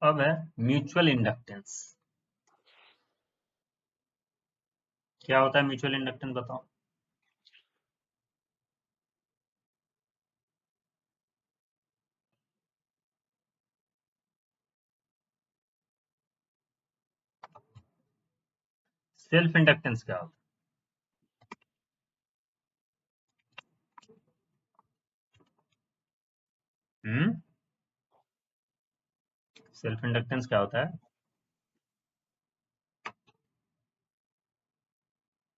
अब है mutual inductance. क्या होता है म्यूचुअल इंडक्टेंस, बताओ। सेल्फ इंडक्टेंस क्या होता है? सेल्फ इंडक्टेंस क्या होता है?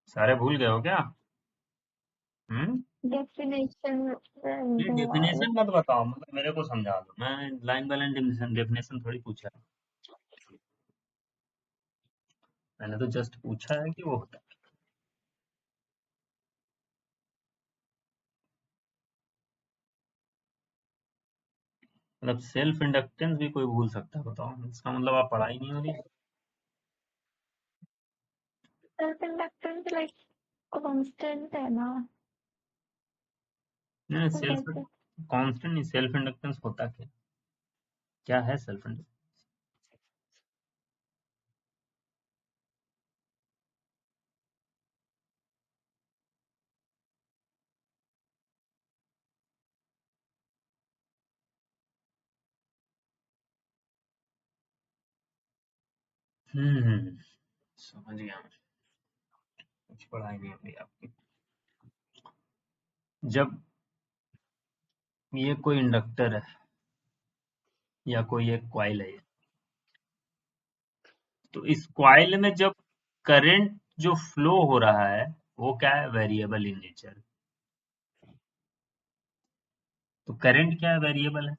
सारे भूल गए हो क्या? हम्म डेफिनेशन ये डेफिनेशन मत बताओ, मतलब मेरे को समझा दो। मैं लाइन बाय लाइन डेफिनेशन थोड़ी पूछा है। मैंने तो जस्ट पूछा है कि वो होता है। मतलब सेल्फ इंडक्टेंस भी कोई भूल सकता है, बताओ। इसका मतलब आप पढ़ाई नहीं हो रही है। सेल्फ इंडक्टेंस लाइक कांस्टेंट है ना, नहीं, तो सेल्फ कैसे? कांस्टेंट नहीं, सेल्फ इंडक्टेंस होता क्या, क्या है सेल्फ इंडक्टेंस? हम्म समझ गया मैं। कुछ पढ़ाई नहीं हो रही आपकी। जब ये कोई इंडक्टर है या कोई एक कॉइल है, तो इस कॉइल में जब करंट जो फ्लो हो रहा है वो क्या है, वेरिएबल इन नेचर। तो करंट क्या है, वेरिएबल है।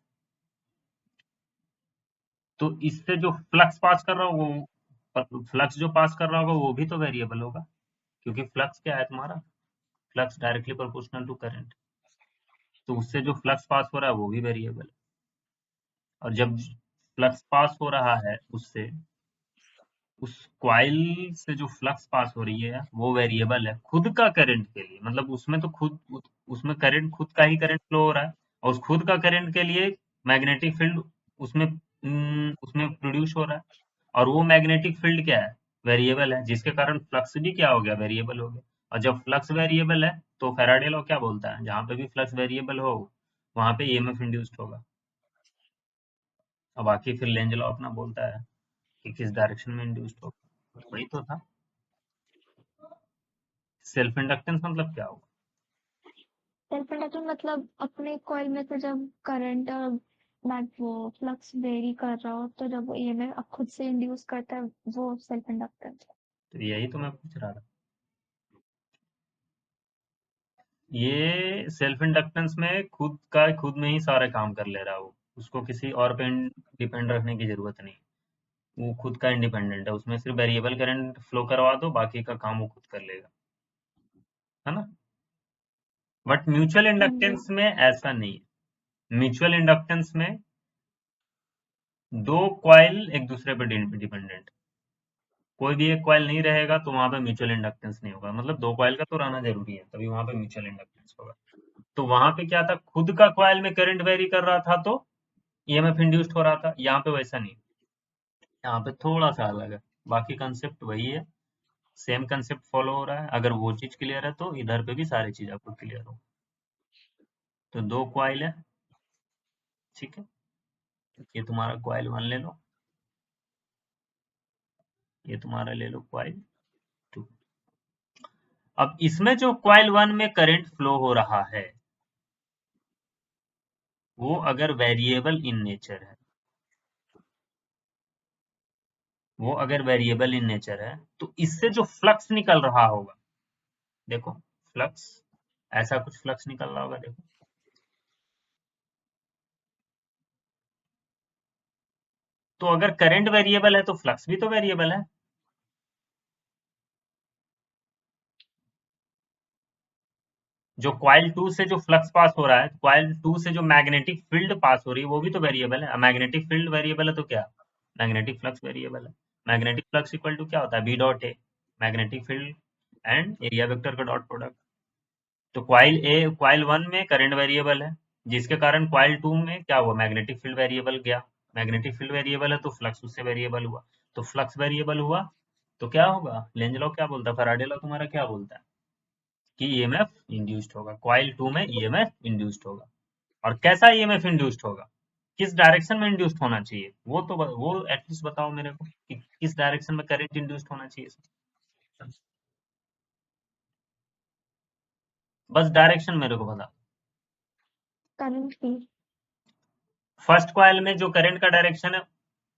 तो इससे जो फ्लक्स पास कर रहा होगा वो, फ्लक्स जो पास कर रहा होगा वो भी तो वेरिएबल होगा, क्योंकि फ्लक्स क्या है तुम्हारा, flux directly proportional to current. तो उससे जो फ्लक्स पास हो रहा है वो भी वेरिएबल है। और जब फ्लक्स पास हो रहा है उससे, उस कॉइल से जो फ्लक्स पास हो रही है वो वेरिएबल है खुद का करंट के लिए। मतलब उसमें तो उसमें करंट, खुद का ही करंट फ्लो हो रहा है, और उस खुद का करंट के लिए मैग्नेटिक फील्ड उसमें उसमें प्रोड्यूस हो रहा है। और वो मैग्नेटिक फील्ड क्या है, वेरिएबल है, जिसके कारण फ्लक्स भी क्या हो गया, वेरिएबल हो गया। और जब फ्लक्स वेरिएबल है तो फैराडे लॉ क्या बोलता है, जहां पे भी फ्लक्स वेरिएबल हो वहां पे ईएमएफ इंड्यूस्ड होगा। और बाकी फिर लेंज लॉ अपना बोलता है कि किस डायरेक्शन में इंड्यूस्ड होगा। वही तो था। सेल्फ इंडक्टेंस मतलब क्या होगा? सेल्फ इंडक्टेंस मतलब अपने कॉइल में से जब करंट मैग वो फ्लक्स वेरी कर रहा हो, तो जब वो ईएमएफ खुद से इंड्यूस करता है, वो सेल्फ इंडक्टेंस है। तो यही तो मैं पूछ रहा था। ये सेल्फ इंडक्टेंस में खुद में ही सारे काम कर ले रहा है वो, उसको किसी और पे डिपेंड रखने की जरूरत नहीं। वो खुद का इंडिपेंडेंट है, उसमें सिर्फ वेरिएबल करंट फ्लो करवा दो, बाकी का काम वो खुद कर लेगा, है ना। बट म्यूचुअल हाँ जी। इंडक्टेंस में ऐसा नहीं है। म्यूचुअल इंडक्टेंस में दो कॉइल एक दूसरे पर डिपेंडेंट, कोई भी एक कॉइल नहीं रहेगा तो वहां पे म्यूचुअल इंडक्टेंस नहीं होगा। मतलब दो कॉइल का तो रहना जरूरी है, तभी वहां पे म्यूचुअल इंडक्टेंस होगा। तो वहां पे क्या था, खुद का कॉइल में करंट वेरी कर रहा था तो ईएमएफ इंड्यूस्ड हो रहा था। यहाँ पे वैसा नहीं, यहाँ पे थोड़ा सा अलग है। बाकी कंसेप्ट वही है, सेम कंसेप्ट फॉलो हो रहा है। अगर वो चीज क्लियर है तो इधर पे भी सारी चीज आपको क्लियर हो। तो दो कॉइल है, ठीक है। ये तुम्हारा कॉइल वन ले लो, ये तुम्हारा ले लो कॉइल टू। अब इसमें जो कॉइल वन में करंट फ्लो हो रहा है वो अगर वेरिएबल इन नेचर है, वो अगर वेरिएबल इन नेचर है तो इससे जो फ्लक्स निकल रहा होगा, देखो फ्लक्स, ऐसा कुछ फ्लक्स निकल रहा होगा, देखो। तो अगर करंट वेरिएबल है तो फ्लक्स भी तो वेरिएबल है। जो कॉइल टू से जो फ्लक्स पास हो रहा है, कॉइल टू से जो मैग्नेटिक फील्ड पास हो रही है वो भी तो वेरिएबल है। मैग्नेटिक फील्ड वेरिएबल है तो क्या, मैग्नेटिक फ्लक्स वेरिएबल है। मैग्नेटिक फ्लक्स इक्वल टू क्या होता है, B dot A, magnetic field and area vector का डॉट प्रोडक्ट। तो कॉइल वन में करंट वेरिएबल है, जिसके कारण कॉइल टू में क्या हुआ, मैग्नेटिक फील्ड वेरिएबल गया। मैग्नेटिक फील्ड वेरिएबल है तो फ्लक्स उससे वेरिएबल हुआ, तो फ्लक्स वेरिएबल हुआ तो क्या होगा, लेंज लॉ क्या बोलता है, फैराडे लॉ तुम्हारा क्या बोलता है कि ईएमएफ इंड्यूस्ड होगा, कॉइल 2 में ईएमएफ इंड्यूस्ड होगा। और कैसा ईएमएफ इंड्यूस्ड होगा, किस डायरेक्शन में इंड्यूस्ड होना चाहिए, वो एटलीस्ट बताओ मेरे को कि किस डायरेक्शन में करंट इंड्यूस्ड होना चाहिए। बस डायरेक्शन मेरे को बता। करंट की। फर्स्ट कॉइल में जो करंट का डायरेक्शन है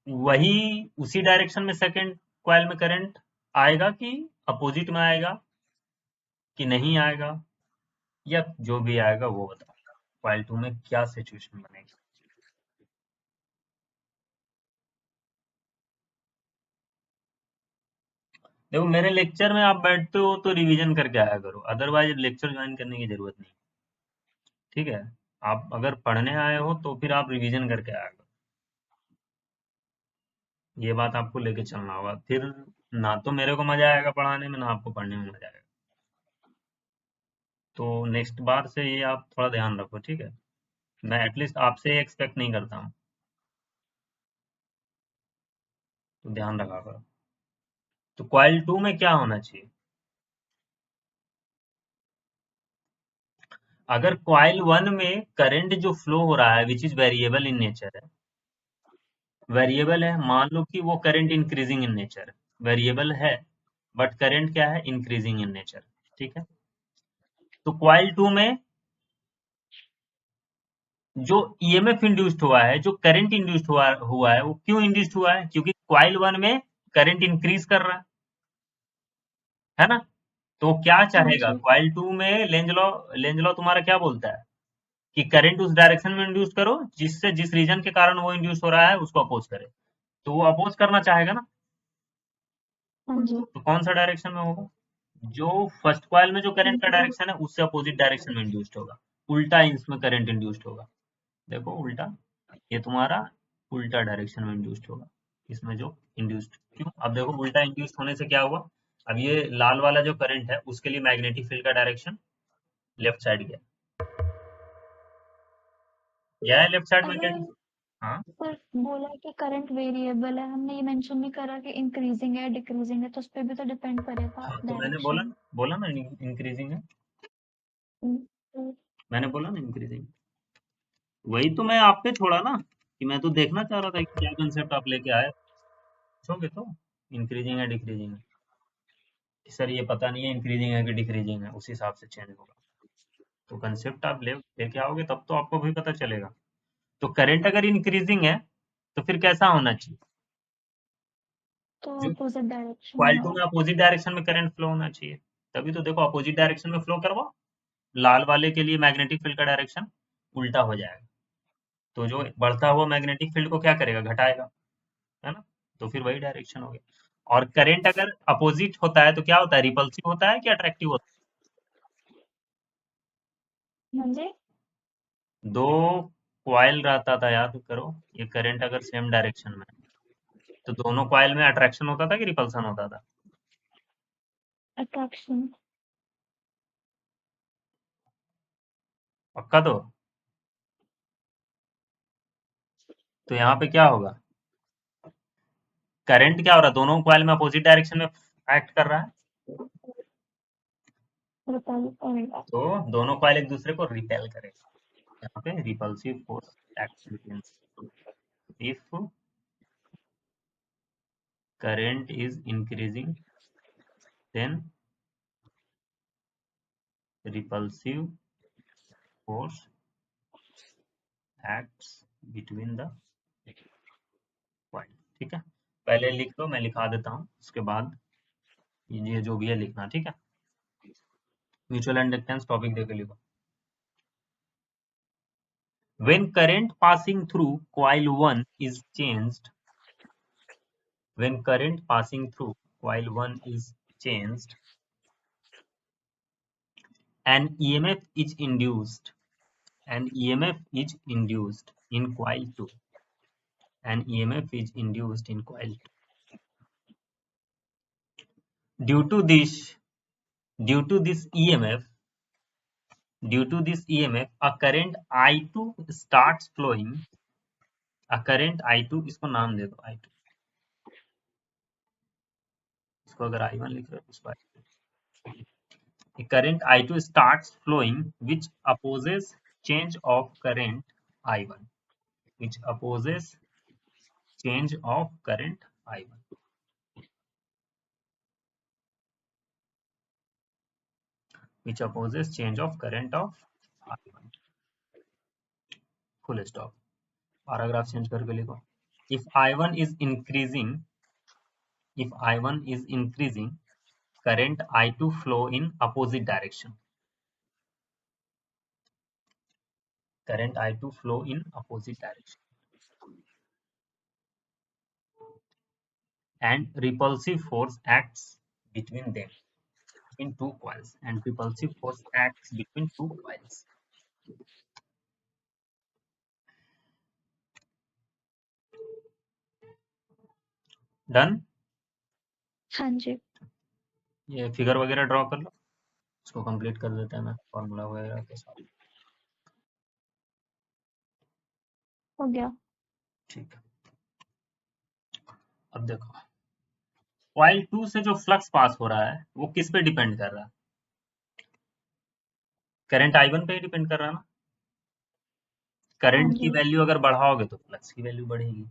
वही उसी डायरेक्शन में सेकंड कॉइल में करंट आएगा कि अपोजिट में आएगा कि नहीं आएगा, या जो भी आएगा वो बताओ, कॉइल 2 में क्या सिचुएशन बनेगी। देखो मेरे लेक्चर में आप बैठते हो तो रिवीजन करके आया करो, अदरवाइज लेक्चर ज्वाइन करने की जरूरत नहीं। ठीक है, आप अगर पढ़ने आए हो तो फिर आप रिवीजन करके आया करो, ये बात आपको लेके चलना होगा, फिर ना तो मेरे को मजा आएगा पढ़ाने में, ना आपको पढ़ने में मजा आएगा। तो नेक्स्ट बार से ये आप थोड़ा ध्यान रखो, ठीक है, मैं एटलीस्ट आपसे एक्सपेक्ट नहीं करता हूँ, तो ध्यान रखा करो। तो कॉइल 2 में क्या होना चाहिए, अगर कॉइल 1 में करंट जो फ्लो हो रहा है which is variable in nature है, वेरिएबल है, मान लो कि वो करंट इंक्रीजिंग इन नेचर है, वेरिएबल है बट करंट क्या है, इंक्रीजिंग इन नेचर, ठीक है। तो कॉइल 2 में जो ईएमएफ इंड्यूस्ड हुआ है, जो करंट इंड्यूस्ड हुआ है, वो क्यों इंड्यूस्ड हुआ है, क्योंकि कॉइल 1 में करंट इंक्रीज कर रहा है ना। तो क्या हाँ चाहेगा, जी। कॉइल 2 में लेंज लॉ तुम्हारा क्या बोलता है कि करंट उस डायरेक्शन में इंड्यूस करो जिससे जिस रीजन के कारण वो इंड्यूस हो रहा है उसको अपोज करे, तो वो अपोज करना चाहेगा ना, हाँ जी। तो कौन सा डायरेक्शन में होगा, जो फर्स्ट कॉइल में जो करंट का डायरेक्शन है उससे अपोजिट डायरेक्शन में इंड्यूस्ड होगा, उल्टा इसमें करंट इंड्यूस्ड होगा। देखो उल्टा, ये तुम्हारा उल्टा डायरेक्शन में इंड्यूस्ड होगा, इसमें जो इंड्यूस्ड क्यों, अब देखो उल्टा इंड्यूस्ड होने से क्या हुआ, अब ये लाल वाला जो करंट है उसके लिए मैग्नेटिक फील्ड का डायरेक्शन लेफ्ट साइड गया है लेफ्ट साइड अगर मैग्नेटिक। हाँ, सर बोला कि करंट वेरिएबल है, हमने ये मेंशन नहीं करा कि इंक्रीजिंग है डिक्रीजिंग है, तो उस पे भी तो डिपेंड करेगा हाँ तो मैंने बोला डायरेक्शन। बोला ना इंक्रीजिंग है, तो मैंने बोला ना इंक्रीजिंग, वही तो मैं आप पे छोड़ा ना, कि मैं तो देखना चाह रहा था कि क्या कंसेप्ट आप लेके आए, पूछोगे तो इंक्रीजिंग है डिक्रीजिंग है, कि सर ये पता नहीं है इंक्रीजिंग है कि डिक्रीजिंग है, उस हिसाब से चेंज होगा। तो कंसेप्ट आप लेके आओगे तब तो आपको भी पता चलेगा। तो करंट अगर इंक्रीजिंग है तो फिर कैसा होना चाहिए, जो अपोजिट डायरेक्शन में कॉइल 2 होगा। में अपोजिट डायरेक्शन में करंट फ्लो होना चाहिए, तभी तो देखो अपोजिट डायरेक्शन में फ्लो करवाओ, लाल वाले के लिए मैग्नेटिक फील्ड का डायरेक्शन उल्टा हो जाएगा, तो जो बढ़ता हुआ मैग्नेटिक फील्ड को क्या करेगा, घटाएगा, है ना, तो फिर वही डायरेक्शन हो गया। और करंट अगर अपोजिट होता है तो क्या होता है, रिपल्सिव होता है कि अट्रैक्टिव होता हाँ जी। है, दो कॉइल रहता था, याद करो, ये करंट अगर सेम डायरेक्शन में है, तो दोनों कॉइल में अट्रैक्शन होता था कि रिपल्सन होता था, अट्रैक्शन। पक्का तो। तो यहाँ पे क्या होगा, करंट क्या हो रहा है, दोनों कॉइल में अपोजिट डायरेक्शन में एक्ट कर रहा है, तो दोनों कॉइल एक दूसरे को रिपेल करेगा, यहाँ पे repulsive force act between, if current is increasing then repulsive force acts between the coil। ठीक है, पहले लिख लो, मैं लिखा देता हूँ, उसके बाद ये जो भी है लिखना, ठीक है। म्यूचुअल इंडक्टेंस टॉपिक देके लिखो। when current passing through coil 1 is changed, when current passing through coil 1 is changed, an emf is induced, an emf is induced in coil 2, an emf is induced in coil 2. Due to this, due to this EMF, due to this EMF, a current I2 starts flowing, a current I2, इसको नाम दे दो I2, इसको अगर I1 लिख रहे हो इसको I2. A current I2 starts flowing which opposes change of current I1, which opposes change of current I1, which opposes change of current of I1. Full stop. Paragraph change करके लिखो. If I1 is increasing, current I2 flow in opposite direction. Current I2 flow in opposite direction. And repulsive force acts between them, between two coils. And repulsive force acts between two coils. Done? हाँ जी, ये figure वगैरह draw कर लो, इसको complete कर देते हैं मैं formula वगैरह के साथ. हो गया। ठीक है. अब देखो, कॉइल 2 से जो फ्लक्स पास हो रहा है वो किस पे डिपेंड कर रहा है? करंट I1 पे ही डिपेंड कर रहा है ना. हाँ करंट की जी, वैल्यू अगर बढ़ाओगे तो फ्लक्स की वैल्यू बढ़ेगी,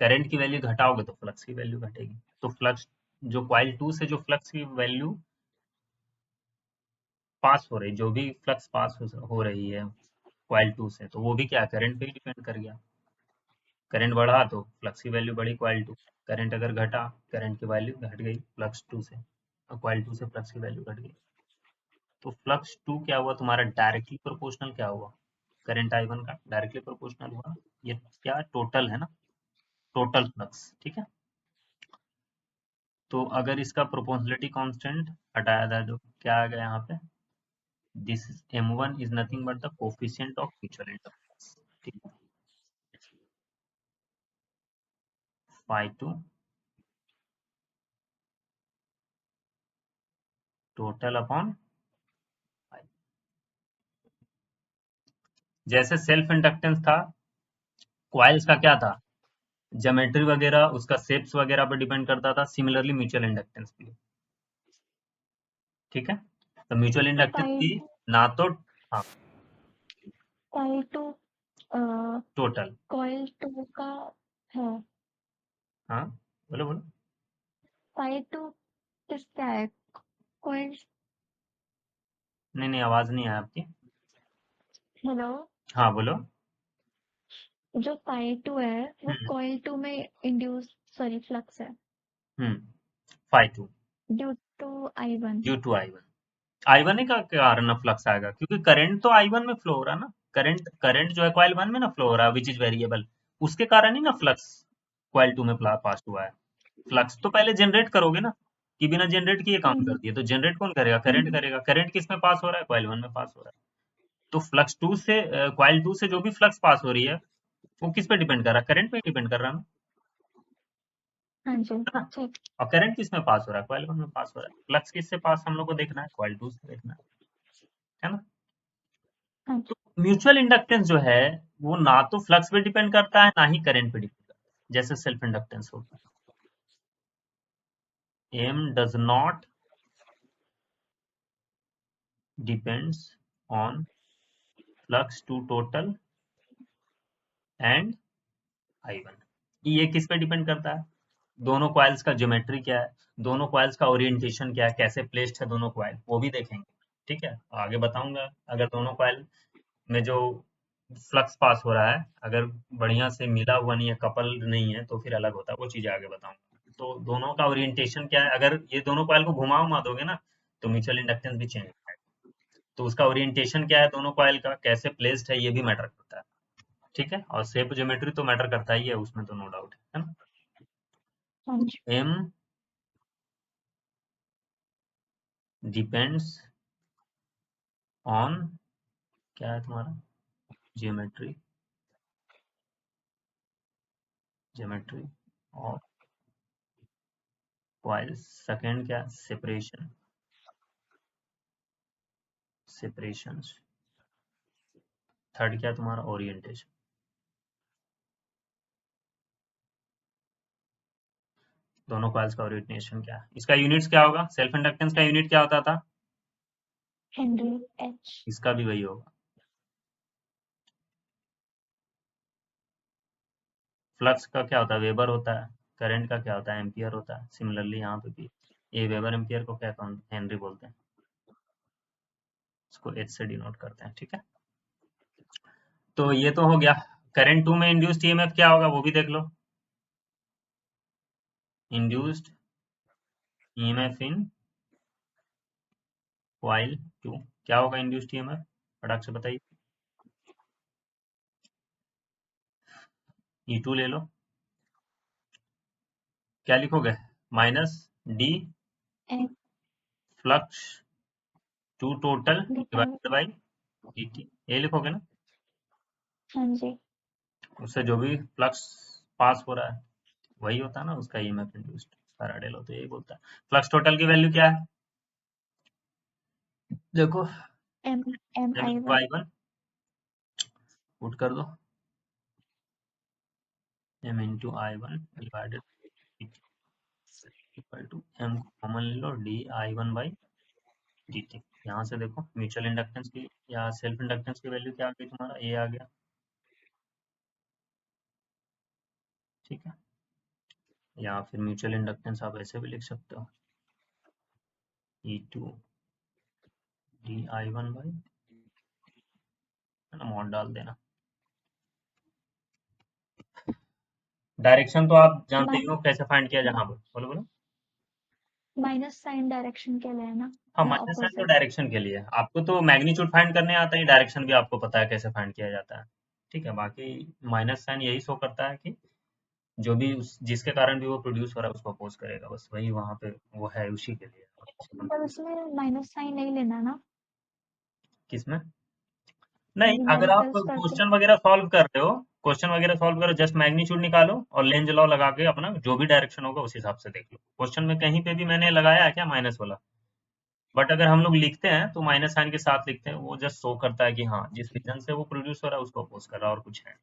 करंट की वैल्यू घटाओगे तो फ्लक्स की वैल्यू घटेगी. तो फ्लक्स जो कॉइल 2 से जो फ्लक्स की वैल्यू पास हो रही, जो भी फ्लक्स पास हो रही है कॉइल 2 से, तो वो भी क्या करंट पे ही डिपेंड कर गया. करंट बढ़ा तो फ्लक्स की वैल्यू बढ़ी कॉइल 2, करंट अगर घटा करंट की वैल्यू घट गई फ्लक्स 2 से, और कॉइल 2 से फ्लक्स की वैल्यू घट गई. तो फ्लक्स 2 क्या हुआ तुम्हारा, डायरेक्टली प्रोपोर्शनल क्या हुआ, करंट I1 का डायरेक्टली प्रोपोर्शनल हुआ. ये क्या टोटल है ना, टोटल फ्लक्स. ठीक है. तो अगर इसका प्रोपोर्शनलिटी कांस्टेंट हटाया था तो क्या आ गया यहाँ पे, this M1 is nothing but the coefficient of mutual inductance. ठीक है. phi2 total upon phi. जैसे सेल्फ इंडक्टेंस था, कॉइल्स का क्या था, ज्योमेट्री वगैरह उसका शेप्स वगैरह पर डिपेंड करता था. सिमिलरली म्यूचुअल इंडक्टेंस भी. ठीक है. तो म्यूचुअल इंडक्टेंस टाइप भी ना तो, हाँ, कॉइल 2 टोटल, कॉइल 2 का है। हाँ, बोलो बोलो. कॉइल 2 किसका है? कॉइल नहीं नहीं, आवाज नहीं है आपकी. हेलो, हाँ बोलो. जो कॉइल 2 है वो हम्म कॉइल 2 में इंड्यूस सॉरी फ्लक्स है phi2 due to I1। Due to I1. I1 का कारण फ्लक्स आएगा क्योंकि करंट तो I1 में फ्लो हो रहा है ना. करंट करंट जो है कॉइल 1 में ना फ्लो हो रहा है, विच इज वेरिएबल. उसके कारण ही ना फ्लक्स कॉइल 2 में पास हुआ है. फ्लक्स तो पहले जनरेट करोगे ना, कि बिना जनरेट किए काम कर हम्म, दिए. तो जनरेट कौन करेगा, करंट हम्म, करेगा. करंट किस में पास हो रहा है, कॉइल 1 में पास हो रहा है. तो फ्लक्स 2 से कॉइल 2 से जो भी फ्लक्स पास हो रही है वो किस पे डिपेंड कर रहा है, करंट पे डिपेंड कर रहा है ना. हाँ जी, है ना. ठीक। और करंट किस में पास हो रहा है, कॉइल 1 में पास हो रहा है. फ्लक्स किससे पास हम लोग को देखना है, कॉइल 2 से देखना है ना. हाँ तो जी, म्यूचुअल इंडक्टेंस जो है वो ना तो फ्लक्स पे डिपेंड करता है ना ही करंट पे डिपेंड करता है, जैसे सेल्फ इंडक्टेंस होता है. M does not depends on flux two total and I1. ये किस पे डिपेंड करता है, दोनों कॉइल्स का ज्योमेट्री क्या है, दोनों कॉइल्स का ओरिएंटेशन क्या है, कैसे प्लेस्ड है दोनों कॉइल, वो भी देखेंगे. ठीक है. आगे बताऊंगा. अगर दोनों कॉइल में जो फ्लक्स पास हो रहा है अगर बढ़िया से मिला हुआ नहीं है, कपल नहीं है, तो फिर अलग होता है, वो चीजें आगे बताऊंगा. तो दोनों का ओरिएंटेशन क्या है, अगर ये दोनों कॉइल को घुमा दोगे ना तो म्यूचुअल इंडक्टेंस भी चेंज हो जाएगा. तो उसका ओरिएंटेशन क्या है दोनों कॉइल का, कैसे प्लेस्ड है, ये भी मैटर करता है. ठीक है. और शेप ज्योमेट्री तो मैटर करता ही है, उसमें तो नो डाउट है ना. हाँ जी, एम डिपेंड्स ऑन, क्या है तुम्हारा, geometry, geometry of coils. Second क्या, सेपरेशन, सेपरेशंस. थर्ड क्या तुम्हारा, ओरिएंटेशन. दोनों कॉइल्स का ओरिजिनेशन क्या है। इसका यूनिट्स क्या होगा, सेल्फ इंडक्टेंस का यूनिट क्या होता था, हेनरी एच। इसका भी वही होगा। फ्लक्स का क्या होता है, वेबर होता है। करंट का क्या होता है, एम्पियर होता है। सिमिलरली यहाँ पे भी ये वेबर एम्पियर को क्या कौन हेनरी बोलते हैं, इसको एच से डिनोट करते हैं, ठीक है। तो ये तो हो गया। करंट 2 में इंड्यूस्ड ईएमएफ क्या होगा वो भी देख लो। इंड्यूस्ड ईएमएफ इन कॉइल 2 क्या होगा, इंड्यूस्ड ईएमएफ फटाक से बताइए। E2 ले लो, क्या लिखोगे, minus d h flux two total divide. Divided by dt, ये लिखोगे ना। हाँ जी। उससे जो भी फ्लक्स पास हो रहा है वही होता है ना उसका ईएमएफ इंड्यूस्ड। फैराडे लॉ तो यही बोलता है। फ्लक्स टोटल की वैल्यू क्या है, देखो M M m I into one. I one put कर दो, m into I one divided equal to m common ले लो D I one by D T. यहाँ से देखो म्यूचुअल इंडक्टेंस की या सेल्फ इंडक्टेंस की वैल्यू क्या आ गई तुम्हारा, ये आ गया, ठीक है। या फिर म्यूचुअल इंडक्टेंस आप ऐसे भी लिख सकते हो, E two D I one by, है ना, मॉड डाल देना। डायरेक्शन तो आप जानते ही हो कैसे फाइंड किया, जहाँ पर बोलो बोलो। माइनस साइन डायरेक्शन के लिए है ना, हाँ, या माइनस साइन तो ऑपोजिट? डायरेक्शन के लिए है। आपको तो मैग्नीट्यूड फाइंड करने आता है, डायरेक्शन भी आपको पता है कैसे फाइंड किया जाता है, ठीक है। बाकी माइनस साइन यही शो करता है कि जो भी जिसके कारण भी वो प्रोड्यूस हो रहा है उसको अपोज करेगा, बस वही वहां पे वो है उसी के लिए। पर उसमें माइनस साइन नहीं लेना ना, किसमें, नहीं, अगर आप न्यूमेरिकल्स करते क्वेश्चन वगैरह सॉल्व कर रहे हो, क्वेश्चन वगैरह सॉल्व करो, जस्ट मैग्नीट्यूड निकालो और लेंज लॉ लगा के अपना जो भी डायरेक्शन होगा उस हिसाब से देख लो। क्वेश्चन में कहीं पे भी मैंने लगाया है क्या माइनस वाला, बट अगर हम लोग लिखते हैं तो माइनस साइन के साथ लिखते हैं, वो जस्ट शो करता है कि हाँ जिस रीजन से वो प्रोड्यूस हो रहा है उसको अपोज कर रहा है और कुछ है।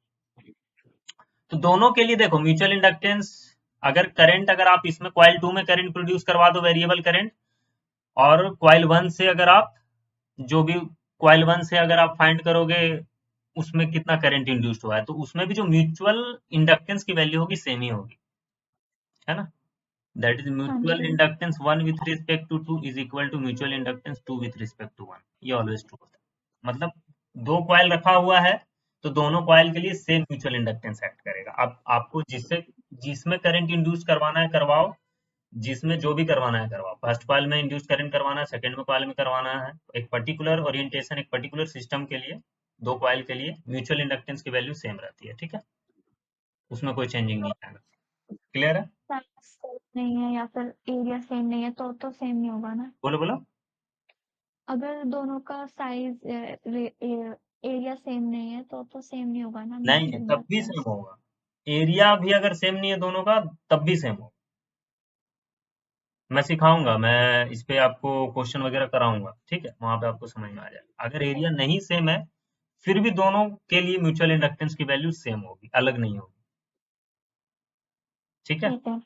तो दोनों के लिए देखो म्यूचुअल इंडक्टेंस, अगर करंट अगर आप इसमें कॉइल 2 में करंट प्रोड्यूस करवा दो वेरिएबल करंट, और कॉइल 1 से अगर आप जो भी कॉइल 1 से अगर आप फाइंड करोगे उसमें कितना करंट इंड्यूस्ड हुआ है, तो उसमें भी जो म्यूचुअल इंडक्टेंस की वैल्यू होगी सेम ही होगी, है ना। दैट इज हाँ म्यूचुअल जी। Inductance 1 with respect to 2 is equal to mutual inductance 2 with respect to 1। ये ऑलवेज ट्रू होता है, मतलब दो कॉइल रखा हुआ है तो दोनों कॉइल के लिए सेम म्यूचुअल इंडक्टेंस एक्ट करेगा। अब आपको जिससे जिसमें करंट इंड्यूस करवाना है करवाओ, जिसमें जो भी करवाना है करवाओ। फर्स्ट कॉइल में इंड्यूस करंट करवाना है, सेकंड में कॉइल में करवाना है, एक पर्टिकुलर ओरिएंटेशन एक पर्टिकुलर सिस्टम के लिए दो कॉइल के लिए म्यूचुअल इंडक्टेंस की वैल्यू सेम रहती है, ठीक है, उसमें कोई चेंजिंग नहीं आएगा। क्लियर है, साइज सेम नहीं है या फिर एरिया सेम नहीं है तो सेम नहीं होगा ना। बोलो बोलो। अगर दोनों का साइज एरिया सेम नहीं है तो सेम नहीं होगा ना नहीं है म्यूचुअल तब भी सेम इंडक्टेंस। होगा, एरिया भी अगर सेम नहीं है दोनों का तब भी सेम होगा। मैं सिखाऊंगा, मैं इस पे आपको क्वेश्चन वगैरह कराऊंगा, ठीक है, वहां पे आपको समझ में आ जाएगा। अगर एरिया नहीं सेम है फिर भी दोनों के लिए म्यूचुअल इंडक्टेंस की वैल्यू सेम होगी, अलग नहीं होगी, ठीक है। ठीक है।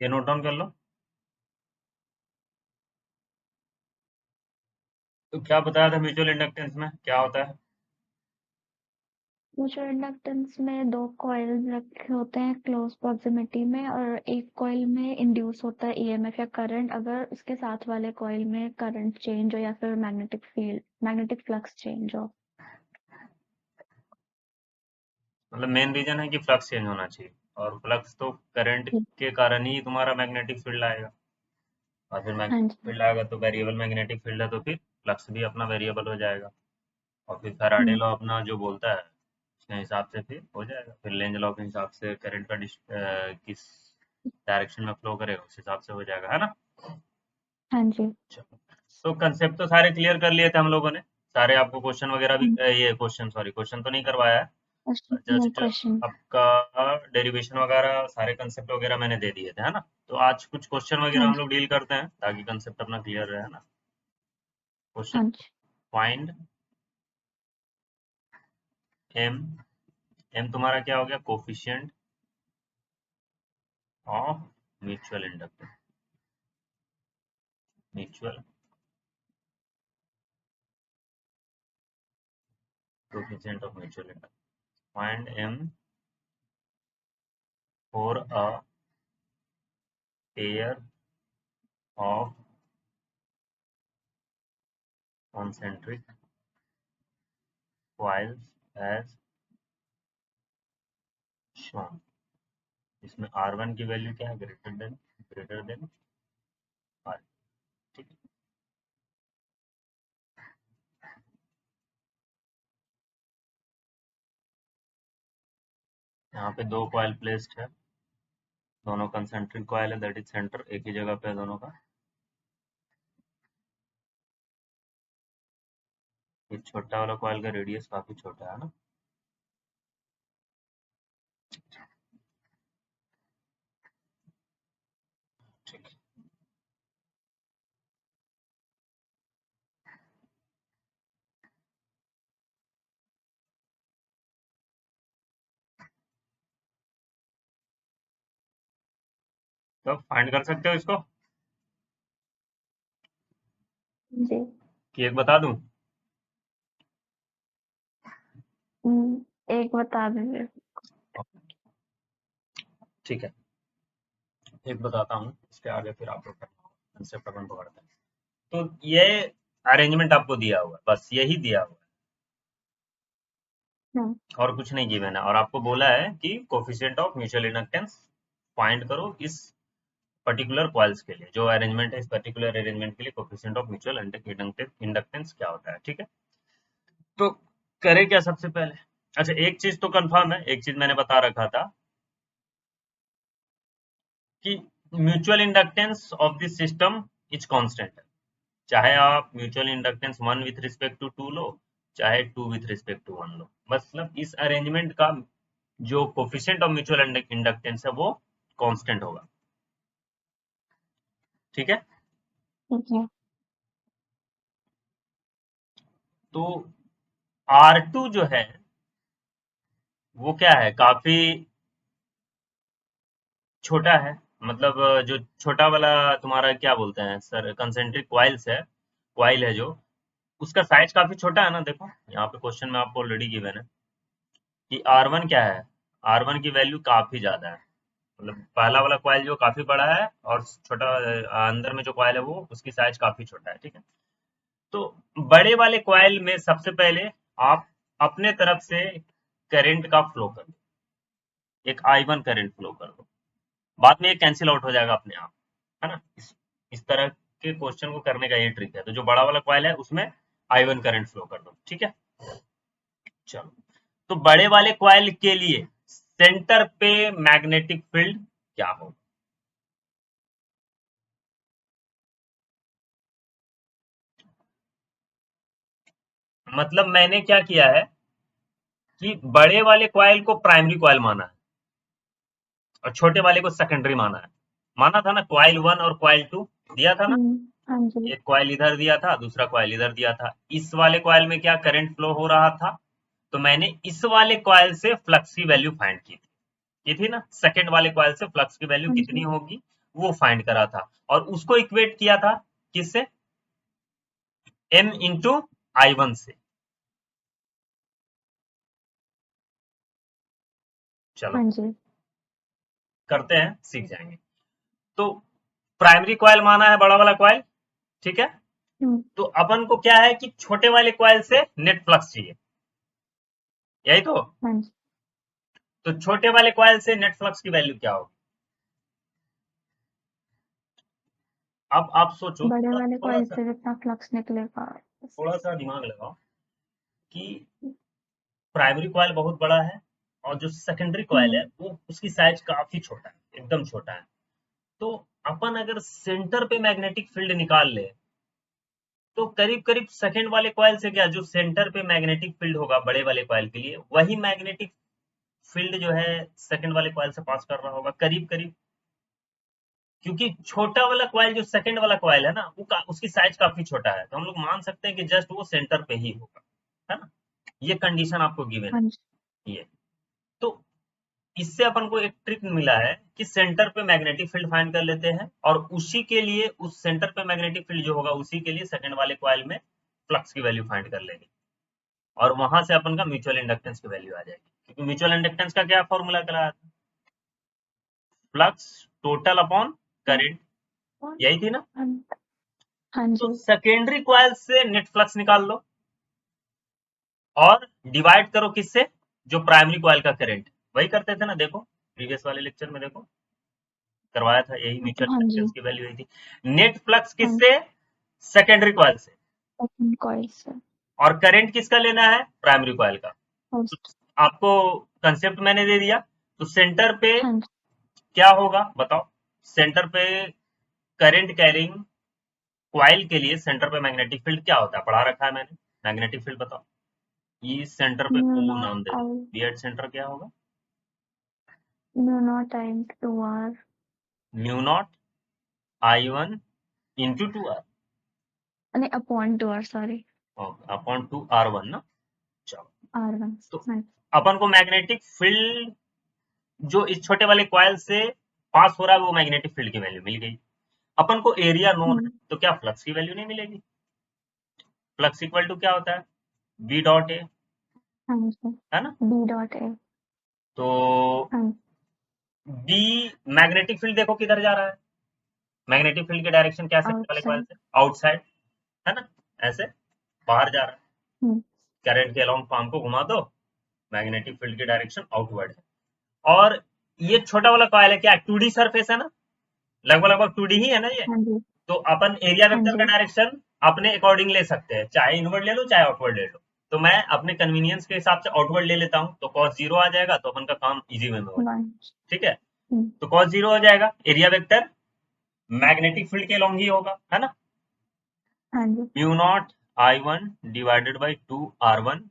ये नोट डाउन कर लो। तो क्या बताया था म्यूचुअल इंडक्टेंस में क्या होता है, म्यूचुअल इंडक्टेंस में दो कॉइल रखे होते हैं क्लोज प्रॉक्सिमिटी में, और एक कॉइल में इंड्यूस होता है ईएमएफ या करंट अगर उसके साथ वाले कॉइल में करंट चेंज हो या फिर मैग्नेटिक फ्लक्स चेंज हो। मतलब मेन रीजन है कि फ्लक्स चेंज होना चाहिए, और फ्लक्स तो करंट के कारण ही तुम्हारा मैग्नेटिक फील्ड आएगा, और फिर हाँ मैग्नेटिक जी। फील्ड आएगा तो वेरिएबल मैग्नेटिक फील्ड है तो फिर फ्लक्स भी अपना वेरिएबल हो जाएगा, और फिर फैराडे हम्म। लॉ अपना जो बोलता है उसके हिसाब से फिर हो जाएगा, फिर लेंज लॉ के हिसाब से करंट का किस डायरेक्शन में फ्लो करेगा उस हिसाब से हो जाएगा, है ना। हाँ जी। चलो, तो कंसेप्ट तो सारे क्लियर कर लिए थे हम लोगों ने, सारे आपको क्वेश्चन वगैरह भी हम्म। ये क्वेश्चन सॉरी क्वेश्चन तो नहीं करवाया है, नहीं जस्ट क्वेश्चन। आपका डेरिवेशन वगैरह सारे कंसेप्ट वगैरह मैंने दे दिए थे, है ना। तो आज कुछ क्वेश्चन वगैरह हाँ हम जी। लोग डील करते हैं ताकि कंसेप्ट अपना क्लियर रहे, है ना। क्वेश्चन हाँ जी। फाइंड एम, एम तुम्हारा क्या हो गया, coefficient of mutual inductance, mutual coefficient of mutual inductance. Find M for a pair of concentric coils as shown. इसमें R1 की वैल्यू क्या है, ग्रेटर देन R। ठीक है, यहाँ पे दो कॉइल प्लेस्ड है, दोनों कंसेंट्रिक कॉइल है, दैट इज सेंटर एक ही जगह पे है दोनों का। ये छोटा वाला कॉइल का रेडियस काफी छोटा है ना, ठीक है। तो फाइंड कर सकते हो इसको जी। कि एक बता दूं? एक बता दीजिए। ठीक है, एक बताता हूँ, इसके आगे फिर आप लोग कंसेप्ट अपन पकड़ते हैं। तो ये अरेंजमेंट आपको दिया हुआ है, बस यही दिया हुआ हम्म, है और कुछ नहीं गिवन है, और आपको बोला है कि coefficient of mutual inductance find करो इस पर्टिकुलर कॉइल्स के लिए, जो अरेंजमेंट है इस पर्टिकुलर अरेंजमेंट के लिए कोफिशिएंट ऑफ म्यूचुअल इंडक्टेंस क्या होता है। ठीक है, तो करें क्या सबसे पहले? अच्छा, एक चीज तो कंफर्म है, एक चीज मैंने बता रखा था कि mutual inductance of this system is constant है, चाहे आप mutual inductance 1 with respect to 2 लो, चाहे 2 विथ रिस्पेक्ट टू 1 लो, मतलब इस अरेंजमेंट का जो कोफिशिएंट ऑफ म्यूचुअल इंडक्टेंस है वो कांस्टेंट होगा। ठीक है, ठीक है। तो R2 जो है वो क्या है, काफी छोटा है, मतलब जो छोटा वाला तुम्हारा क्या बोलते हैं सर, कंसेंट्रिक क्वाइल्स है, क्वाइल है जो, उसका साइज काफी छोटा है ना। देखो यहाँ पे क्वेश्चन में आपको ऑलरेडी गिवन है कि R1 क्या है, R1 की वैल्यू काफी ज्यादा है, मतलब पहला वाला कॉइल जो काफी बड़ा है और छोटा अंदर में जो कॉइल है वो उसकी साइज काफी छोटा है। ठीक है, तो बड़े वाले कॉइल में सबसे पहले आप अपने तरफ से करंट का फ्लो कर दो, एक I1 करंट फ्लो कर दो, बाद में ये कैंसिल आउट हो जाएगा अपने आप, है ना। इस तरह के क्वेश्चन को करने का ये ट्रिक है। तो जो बड़ा वाला कॉइल है उसमें I1 करंट फ्लो कर दो। ठीक है, चलो, तो बड़े वाले कॉइल के लिए सेंटर पे मैग्नेटिक फील्ड क्या होगा? मतलब मैंने क्या किया है कि बड़े वाले कॉइल को प्राइमरी कॉइल माना है और छोटे वाले को सेकेंडरी माना है। माना था ना, कॉइल 1 और कॉइल 2 दिया था ना, हाँ जी। एक कॉइल इधर दिया था, दूसरा कॉइल इधर दिया था। इस वाले कॉइल में क्या करंट फ्लो हो रहा था, तो मैंने इस वाले कॉइल से फ्लक्स की वैल्यू फाइंड की थी, ये थी ना, सेकंड वाले कॉइल से फ्लक्स की वैल्यू हाँ कितनी जी। होगी वो फाइंड करा था, और उसको इक्वेट किया था किससे, M इंटू I1 से। चलो हाँ जी। करते हैं, सीख जाएंगे। तो प्राइमरी कॉइल माना है बड़ा वाला कॉइल, ठीक है। हम्म, तो अपन को क्या है कि छोटे वाले कॉइल से नेट फ्लक्स चाहिए, यही तो। हाँ जी। तो छोटे वाले कॉइल से नेट फ्लक्स की वैल्यू क्या होगी? अब आप सोचो, बड़े थोड़ा वाले थोड़ा कॉइल सा से जितना फ्लक्स निकलेगा। थोड़ा सा दिमाग लगाओ कि प्राइमरी कॉइल बहुत बड़ा है और जो सेकेंडरी कॉइल है हम्म, वो उसकी साइज काफी छोटा है, एकदम छोटा है। तो अपन अगर सेंटर पे मैग्नेटिक फील्ड निकाल ले, तो करीब करीब सेकंड वाले कॉइल से क्या, जो सेंटर पे मैग्नेटिक फील्ड होगा बड़े वाले कॉइल के लिए, वही मैग्नेटिक फील्ड जो है सेकंड वाले कॉइल से पास कर रहा होगा करीब करीब, क्योंकि छोटा वाला कॉइल जो सेकंड वाला कॉइल है ना वो उसकी साइज काफी छोटा है, तो हम लोग मान सकते हैं कि जस्ट वो सेंटर पे ही होगा, है ना। ये कंडीशन आपको गिवन हाँ जी। है ये। तो इससे अपन को एक ट्रिक मिला है कि सेंटर पे मैग्नेटिक फील्ड फाइंड कर लेते हैं और उसी के लिए उस सेंटर पे मैग्नेटिक फील्ड जो होगा उसी के लिए सेकंड वाले कॉइल में फ्लक्स की वैल्यू फाइंड कर लेंगे और वहां से अपन का म्यूचुअल इंडक्टेंस की वैल्यू आ जाएगी क्योंकि म्यूचुअल इंडक्टेंस का क्या फॉर्मूला कराया था, फ्लक्स टोटल अपॉन करेंट, यही थी ना। हाँ तो जी। सेकेंडरी कॉइल से नेट फ्लक्स निकाल लो और डिवाइड करो किससे, जो प्राइमरी कॉइल का करंट, वही करते थे ना, देखो प्रीवियस वाले लेक्चर में देखो करवाया था, यही म्यूचुअल हाँ जी। इंडक्टेंस की वैल्यू यही थी। नेट फ्लक्स हाँ, किससे, सेकेंडरी कॉइल से, सेकंड कॉइल से और करंट किसका लेना है, प्राइमरी कॉइल का। तो फर्स्ट। आपको कंसेप्ट मैंने दे दिया। तो सेंटर पे हाँ जी। क्या होगा बताओ, सेंटर पे करंट कैरिंग कॉइल के लिए सेंटर पे मैग्नेटिक फील्ड क्या होता है, पढ़ा रखा है मैंने, मैग्नेटिक फील्ड बताओ। इस सेंटर पे म्यू ओ नॉट नाम दे दो, आई, बी एट सेंटर क्या होगा, mu naught times 2r। Mu naught I one into two R, नहीं, upon 2r, sorry, upon two R one ना। चलो, r1। तो हाँ। अपन को मैग्नेटिक फील्ड जो इस छोटे वाले कॉइल से पास हो रहा है वो मैग्नेटिक फील्ड की वैल्यू मिल गई। अपन को एरिया नोन है तो क्या फ्लक्स की वैल्यू नहीं मिलेगी, फ्लक्स इक्वल टू क्या होता है, बी डॉट ए, हाँ जी। है ना। b dot A. तो हाँ। बी मैग्नेटिक फील्ड देखो किधर जा रहा है, मैग्नेटिक फील्ड की डायरेक्शन क्या है सेकंड वाले कॉइल आउटसाइड। से, आउटसाइड, है ना, ऐसे बाहर जा रहा है। हम्म। करंट के अलोंग पाम को घुमा दो, मैग्नेटिक फील्ड की डायरेक्शन आउटवर्ड है। और ये छोटा वाला कॉइल है क्या, 2D सरफेस है ना, लगभग लगभग 2D ही है ना ये। हाँ जी। तो अपन एरिया हाँ वेक्टर का जी। डायरेक्शन अपने अकॉर्डिंग ले सकते हैं, चाहे इनवर्ड ले लो चाहे आउटवर्ड ले लो। तो मैं अपने कन्वीनियंस के हिसाब से आउटवर्ड ले लेता हूँ, तो cos 0 आ जाएगा, तो अपन का काम इजी वे में हो जाएगा। 1। ठीक है, तो cos 0 हो जाएगा, एरिया वेक्टर मैग्नेटिक फील्ड के अलोंग ही होगा, है ना। हाँ जी। Mu naught I one divided by two R one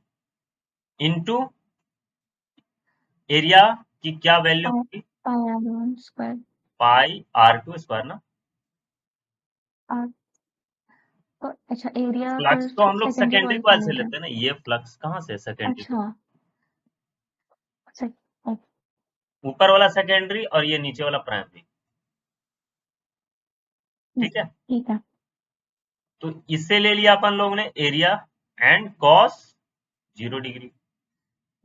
into area की क्या वैल्यू पाई, होगी, pi r1 square. Pi R two square ना। r, अच्छा, एरिया फ्लक्स फिर तो हम लोग सेकेंडरी सेकेंडरी कॉइल का कॉइल से ले रहे हैं। लेते हैं ना, ये फ्लक्स कहाँ से सेकेंडरी कॉइल, अच्छा। सेक- ऊपर वाला सेकेंडरी और ये नीचे वाला प्राइमरी। ठीक है, ठीक है। तो इससे ले लिया अपन लोग ने एरिया एंड कॉस 0 डिग्री।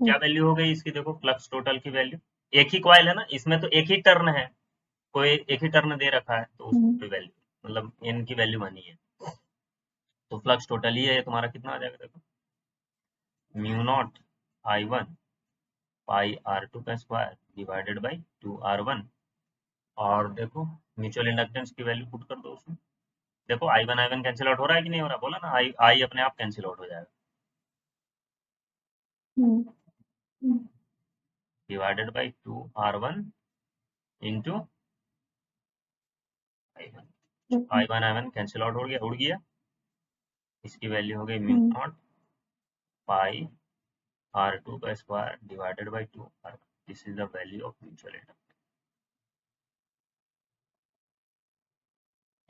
क्या वैल्यू हो गई इसकी, देखो फ्लक्स टोटल की वैल्यू, एक ही कॉइल है ना इसमें, तो एक ही टर्न है, कोई एक ही टर्न दे रखा है, तो उसकी वैल्यू मतलब एन की वैल्यू बनी है। तो फ्लक्स टोटल ही है तुम्हारा, कितना आ जाएगा देखो, mu naught I one pi R two का square divided by two R one. और देखो म्यूचुअल इंडक्टेंस की वैल्यू पुट कर दो उसमें, देखो आई वन कैंसिल आउट हो रहा है कि नहीं हो रहा, बोला ना आई आई अपने आप कैंसिल आउट हो जाएगा, hmm. Hmm. Divided by two R one into I one cancel out हो गया, उड़ गया, इसकी वैल्यू हो गई mu naught pi R two का square divided by two R, this is the value of mutual inductance.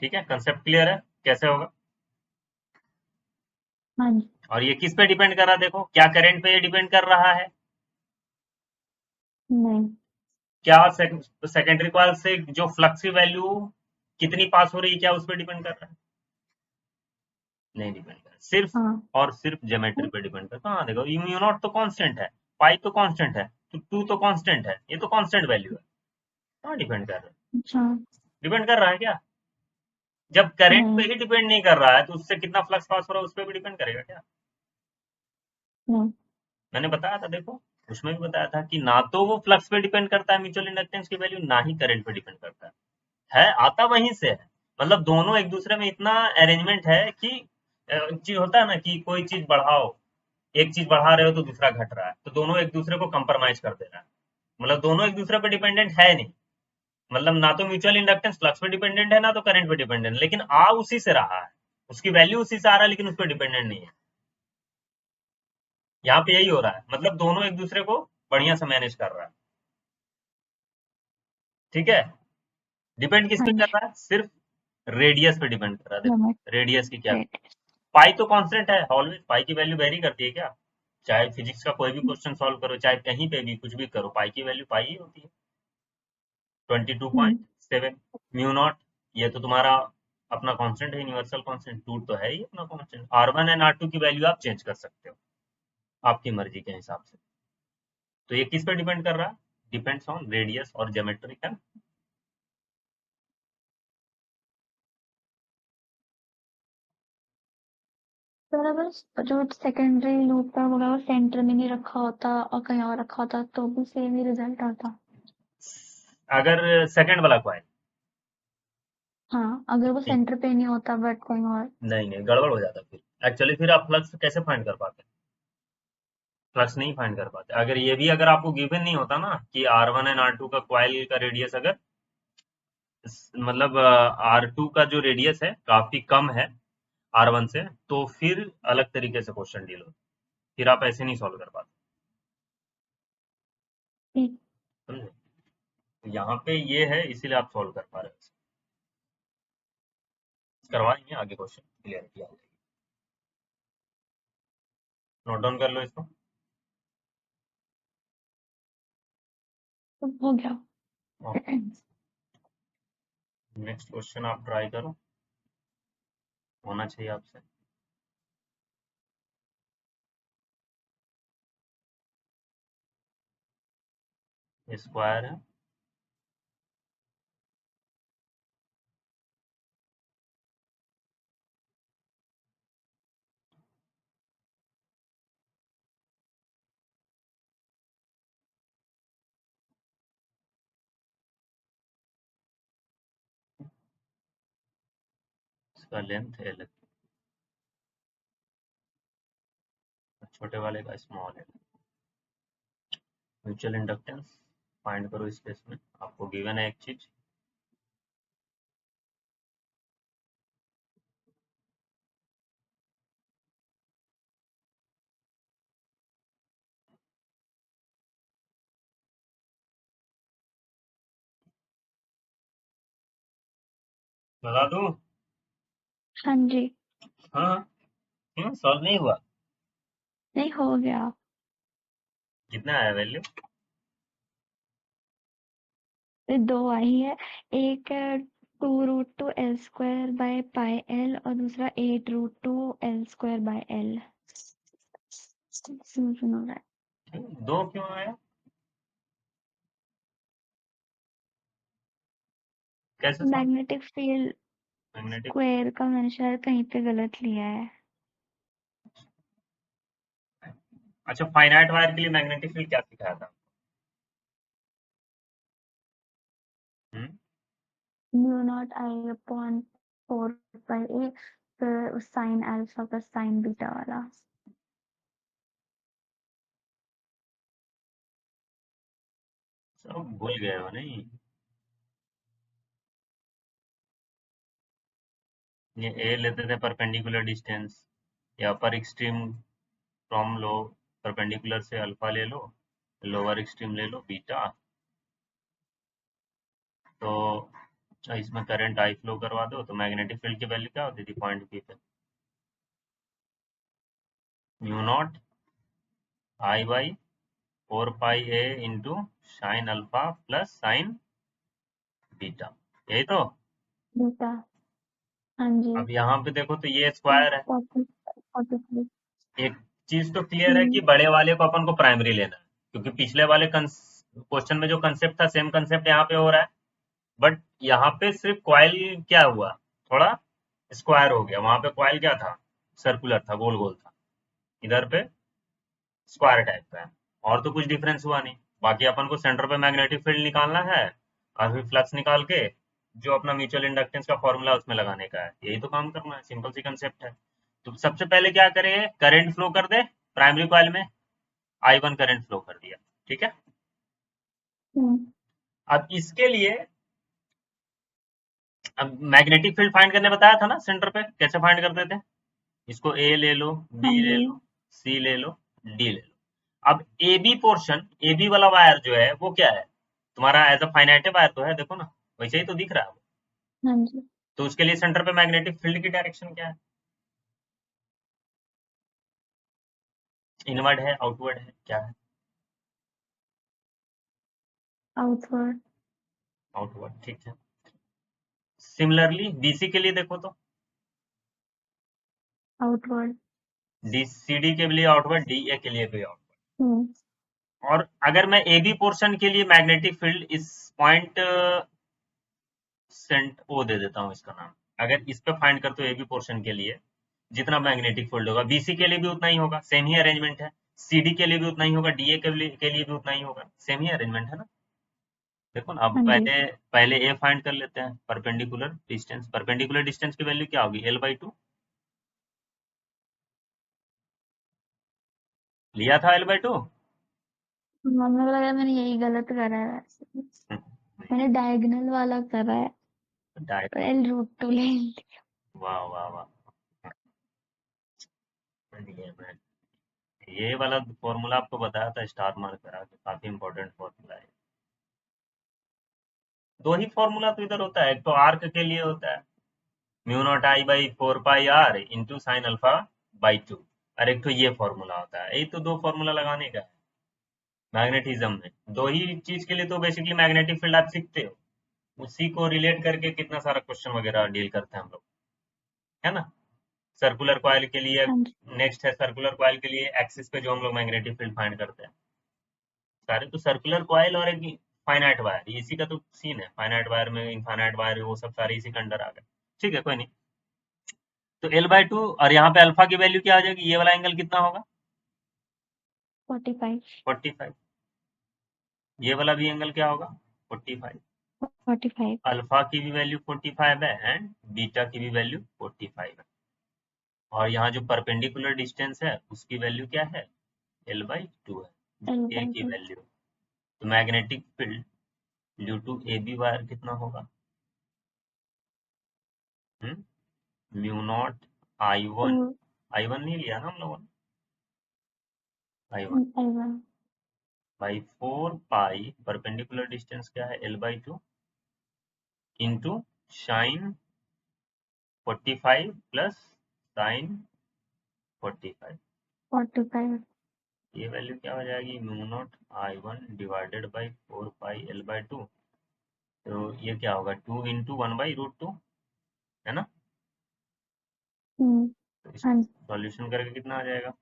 ठीक है, कंसेप्ट क्लियर है कैसे होगा। हाँ जी। और ये किस पे डिपेंड कर रहा है, देखो क्या करंट पे ये डिपेंड कर रहा है, नहीं। क्या सेकेंडरी कॉइल से जो फ्लक्स की वैल्यू कितनी पास हो रही है, क्या उस पर डिपेंड कर रहा है, नहीं डिपेंड कर, सिर्फ हाँ। और सिर्फ ज्योमेट्री पे डिपेंड करता है। हाँ देखो म्यू नॉट तो कांस्टेंट है, पाई तो कांस्टेंट है, तो टू तो कांस्टेंट है, ये तो कांस्टेंट वैल्यू है, कहाँ डिपेंड कर रहा है, अच्छा। डिपेंड कर रहा है क्या, जब करंट पे नहीं। ही डिपेंड नहीं कर रहा है तो उससे कितना फ्लक्स पास हो रहा है उस पर भी डिपेंड करेगा क्या। नहीं। मैंने बताया था देखो, उसमें भी बताया था कि ना तो वो फ्लक्स पे डिपेंड करता है म्यूचुअल इंडक्टेंस की वैल्यू, ना ही करंट पे डिपेंड करता है आता वहीं से है। मतलब दोनों एक दूसरे में इतना अरेंजमेंट है कि चीज होता है ना कि कोई चीज बढ़ाओ, एक चीज बढ़ा रहे हो तो दूसरा घट रहा है, तो दोनों एक दूसरे को कंप्रोमाइज कर दे रहा है, मतलब दोनों एक दूसरे पे डिपेंडेंट है नहीं। मतलब ना तो म्यूचुअल इंडक्टेंस फ्लक्स पे डिपेंडेंट है ना तो करंट पे डिपेंडेंट, लेकिन आ उसी से रहा है, उसकी वैल्यू उसी से आ रहा है, लेकिन उस पर डिपेंडेंट नहीं है। यहाँ पे यही हो रहा है, मतलब दोनों एक दूसरे को बढ़िया से मैनेज कर रहा है। ठीक है, डिपेंड किस हाँ पे कर जी। रहा है, सिर्फ रेडियस पे डिपेंड कर रहा है, लिमिट। देखो रेडियस की क्या, राइट। पाई तो कांस्टेंट है ऑलवेज, पाई की वैल्यू वेरी करती है क्या, चाहे फिजिक्स का कोई भी क्वेश्चन सॉल्व करो, चाहे कहीं पे भी कुछ भी करो, पाई की वैल्यू पाई ही होती है, 22.7 म्यू नॉट। ये तो तुम्हारा अपना कांस्टेंट है, यूनिवर्सल कांस्टेंट, टू तो है ही अपना कांस्टेंट। R1 एंड R2 की वैल्यू आप चेंज कर सकते हो आपकी मर्जी के हिसाब से। तो ये किस पे डिपेंड कर रहा है? डिपेंड्स ऑन रेडियस और ज्योमेट्री का। सर अगर जो सेकेंडरी लूप का होगा वो सेंटर में नहीं रखा होता और कहीं और रखा होता तो भी सेम ही रिजल्ट आता। अगर सेकंड वाला कॉइल, हाँ, अगर वो ठीक, सेंटर पे नहीं होता बट कहीं और। नहीं नहीं गड़बड़ हो जाता फिर। एक्चुअली फिर आप फ्लक्स कैसे फाइंड कर पाते? फ्लक्स नहीं फाइंड कर पाते। अगर ये भी अगर आपको गिवन नहीं होता ना कि R1 एंड R2 का कॉइल का रेडियस अगर मतलब R2 का जो रेडियस है काफी कम है R1 से, तो फिर अलग तरीके से क्वेश्चन डील होता, फिर आप ऐसे नहीं सॉल्व कर पाते। ठीक। समझे? तो यहाँ पे ये है, इसीलिए आप सॉल्व कर पा रहे हो। करवाएंगे आगे क्वेश्चन क्लियर किया जाएगा। नोट डाउन कर लो इसको। तो हो गया। नेक्स्ट क्वेश्चन आप ट्राई करो, होना चाहिए आपसे। स्क्वायर है, इसका लेंथ एल है, छोटे वाले का स्मॉल है। म्यूचुअल इंडक्टेंस फाइंड करो इस केस में, आपको गिवन है एक चीज। बता दूं? हाँ जी। हाँ, क्यों सॉल्व नहीं हुआ? नहीं, हो गया। कितना आया वैल्यू? ये दो आई है। एक 2√2 L²/πL और दूसरा 8√2 L²/L। सुनो रहा दो क्यों आया? कैसे है। Solve? Magnetic field magnetic, square का मैंने शायद कहीं पे गलत लिया है। अच्छा फाइनाइट वायर के लिए मैग्नेटिक फील्ड क्या सिखाया था? हम्म, μ0I/4πA, फिर साइन अल्फा का साइन बीटा वाला। सब भूल गए हो नहीं? ये ए लेते थे परपेंडिकुलर डिस्टेंस, या अपर एक्सट्रीम फ्रॉम लो, परपेंडिकुलर से अल्फा ले लो, लोअर एक्सट्रीम ले लो बीटा। तो इसमें करंट आई फ्लो करवा दो तो मैग्नेटिक फील्ड की वैल्यू क्या होती थी पॉइंट पी पे? Mu naught I by 4πA into sine alpha plus sign beta, यही तो। बीटा। हाँ जी। अब यहाँ पे देखो तो ये स्क्वायर है। 43। एक चीज तो क्लियर है कि हम्म। बड़े वाले को अपन को प्राइमरी लेना है, क्योंकि पिछले वाले क्वेश्चन में जो कंसेप्ट था सेम कंसेप्ट यहाँ पे हो रहा है। बट यहाँ पे सिर्फ कॉइल क्या हुआ, थोड़ा स्क्वायर हो गया। वहां पे कॉइल क्या था, सर्कुलर था, गोल गोल था। इधर पे स्क्वायर टाइप का है, और तो कुछ डिफरेंस हुआ नहीं। बाकी अपन को सेंटर पे मैग्नेटिक फील्ड निकालना है, और फिर फ्लक्स निकाल के जो अपना म्यूचुअल इंडक्टेंस का फॉर्मूला उसमें लगाने का है, यही तो काम करना है, सिंपल सी कंसेप्ट है। तो सबसे पहले क्या करें, करंट फ्लो कर दे प्राइमरी कॉइल में, I1 करंट फ्लो कर दिया, ठीक है। हम्म। अब इसके लिए, अब मैग्नेटिक फील्ड फाइंड करने बताया था ना सेंटर पे, कैसे फाइंड करते थे? इसको ए ले लो, बी हाँ ले जी। लो, सी ले लो, डी ले लो। अब A B portion, A B वाला वायर जो है वो क्या है तुम्हारा, एज अ फाइनाइट वायर तो है, देखो ना वैसे ही तो दिख रहा है वो। हाँ जी। तो उसके लिए सेंटर पे मैग्नेटिक फील्ड की डायरेक्शन क्या है? इनवर्ड है, आउटवर्ड है, क्या है? आउटवर्ड। आउटवर्ड, ठीक है। सिमिलरली बीसी के लिए देखो तो, आउटवर्ड। डी सी डी के लिए आउटवर्ड, डी ए के लिए भी आउटवर्ड। हम्म। और अगर मैं ए बी पोर्शन के लिए मैग्नेटिक फील्ड इस पॉइंट सेंट ओ दे देता हूँ इसका नाम, अगर इस पे फाइंड करते हो ए बी पोर्शन के लिए जितना मैग्नेटिक फील्ड होगा, बीसी के लिए भी उतना ही होगा, सेम ही अरेंजमेंट है। सीडी के लिए भी उतना ही होगा, डीए के लिए भी उतना ही होगा, सेम ही अरेंजमेंट है ना। देखो ना, अब हाँ जी। पहले पहले ए फाइंड कर लेते हैं, परपेंडिकुलर डिस्टेंस की वैल्यू क्या होगी, L/2। लिया था L/2। मुझे लगा मैंने यही गलत करा है। मैंने डायगोनल वाला करा है। L√2 ले लिया। वाह वाह वाह, बढ़िया, ये वाला फॉर्मूला आपको बताया था स्टार मार्क करा के, काफी इंपॉर्टेंट फॉर्मूला है। दो ही फॉर्मूला तो इधर होता है, एक तो आर्क के लिए होता है μ0I/4πr into sine alpha by 2, और एक तो ये फॉर्मूला होता है। यही तो दो फॉर्मूला लगाने का है मैग्नेटिज्म में। दो ही चीज के लिए तो बेसिकली मैग्नेटिक फील्ड आप सीखते हो, उसी को रिलेट करके कितना सारा क्वेश्चन वगैरह डील करते हैं हम लोग, है ना। सर्कुलर कॉइल के लिए, हाँ जी। नेक्स्ट है सर्कुलर कॉइल के लिए एक्सिस पे जो हम लोग मैग्नेटिक फील्ड फाइंड करते हैं, सारे तो सर्कुलर कॉइल और एक फाइनाइट वायर, इसी का तो सीन है। फाइनाइट वायर में इनफाइनाइट वायर, वो सब सारे इसी के अंडर आ गए। ठीक है, कोई नहीं। तो L/2, और यहाँ पे अल्फा की वैल्यू क्या आ जाएगी, ये वाला एंगल कितना होगा, 45। 45। ये वाला भी एंगल क्या होगा, 45। 45। अल्फा की भी वैल्यू 45 है एंड बीटा की भी वैल्यू 45 है। और यहाँ जो परपेंडिकुलर डिस्टेंस है उसकी वैल्यू क्या है, L/2 है, ए की L/2। वैल्यू। तो magnetic field due to A B wire कितना होगा, μ0 I1, और I1 नहीं लिया ना हम लोगों ने, I1 L1। By 4 pi, perpendicular distance क्या है L/2 into sine 45 plus sign 45। 45। ये वैल्यू क्या हो जाएगी, μ0 I1 divided by 4 pi L/2। तो ये क्या होगा, 2 × 1/√2, है ना। हम्म। तो हाँ इसको जी। सॉल्यूशन करके कितना आ जाएगा,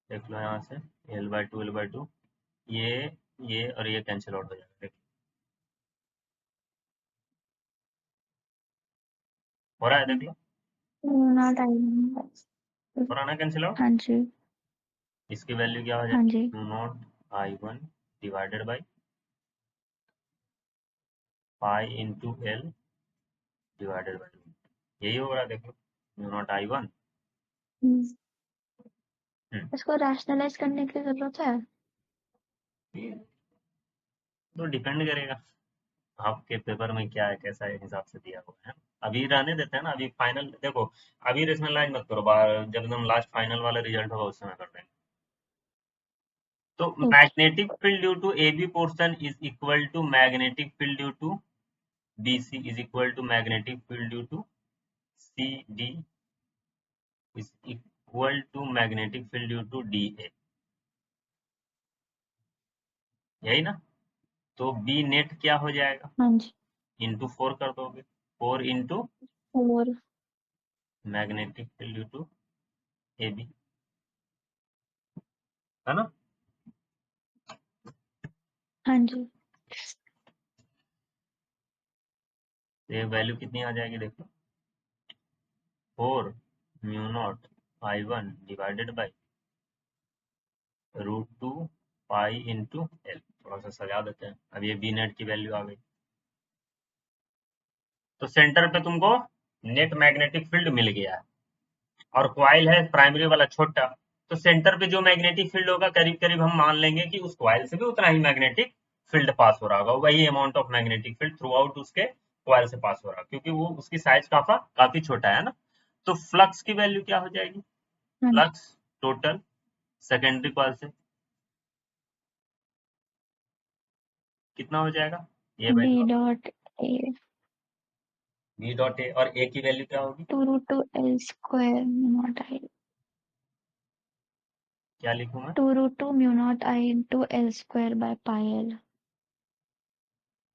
देख लो यहाँ से, L/2 ये और ये कैंसिल आउट हो जाएगा, देख हो रहा है, देख लो, नॉट आई। हो रहा ना कैंसिल आउट। हाँ जी। इसकी वैल्यू क्या हो हाँ जी। जाएगी, μ0 I1 divided by pi into L divided by, यही हो रहा है, देखो μ0 I1। हम्म। इसको रैशनलाइज करने की जरूरत है। तो डिपेंड करेगा आपके पेपर में क्या है, कैसा है, हिसाब से दिया हुआ है। अभी रहने देते हैं ना, अभी फाइनल देखो, अभी रेशनलाइज मत करो, जब एकदम लास्ट फाइनल वाला रिजल्ट होगा उस समय कर देंगे। तो ठीक है। Magnetic field due to A B portion is equal to magnetic field due to B C is equal to magnetic field due to C D is equal to magnetic field due to D A, यही ना। तो B net क्या हो जाएगा, हाँ जी। Into 4 कर दोगे, 4 into और magnetic field due to A B, है ना। हाँ जी। तो ये वैल्यू कितनी आ जाएगी, देखो 4 μ0 I1 divided by √2 pi into L. थोड़ा सा सजा देते हैं, अब ये बी नेट की वैल्यू आ गई। तो सेंटर पे तुमको नेट मैग्नेटिक फील्ड मिल गया है, और कॉइल है प्राइमरी वाला छोटा, तो सेंटर पे जो मैग्नेटिक फील्ड होगा करीब करीब हम मान लेंगे कि उस कॉइल से भी उतना ही मैग्नेटिक फील्ड पास हो रहा होगा, वही amount of magnetic field through out उसके कॉइल से पास हो रहा, क्योंकि वो उसकी साइज काफी छोटा है ना। तो फ्लक्स की वैल्यू क्या हो जाएगी, हाँ जी। फ्लक्स टोटल सेकेंडरी कॉइल से कितना हो जाएगा, ये B value dot A. B dot A, और ए की वैल्यू क्या होगी? 2 root 2 L square mu naught I. क्या लिखूं मैं? 2 root 2 mu naught I into L square by pi L.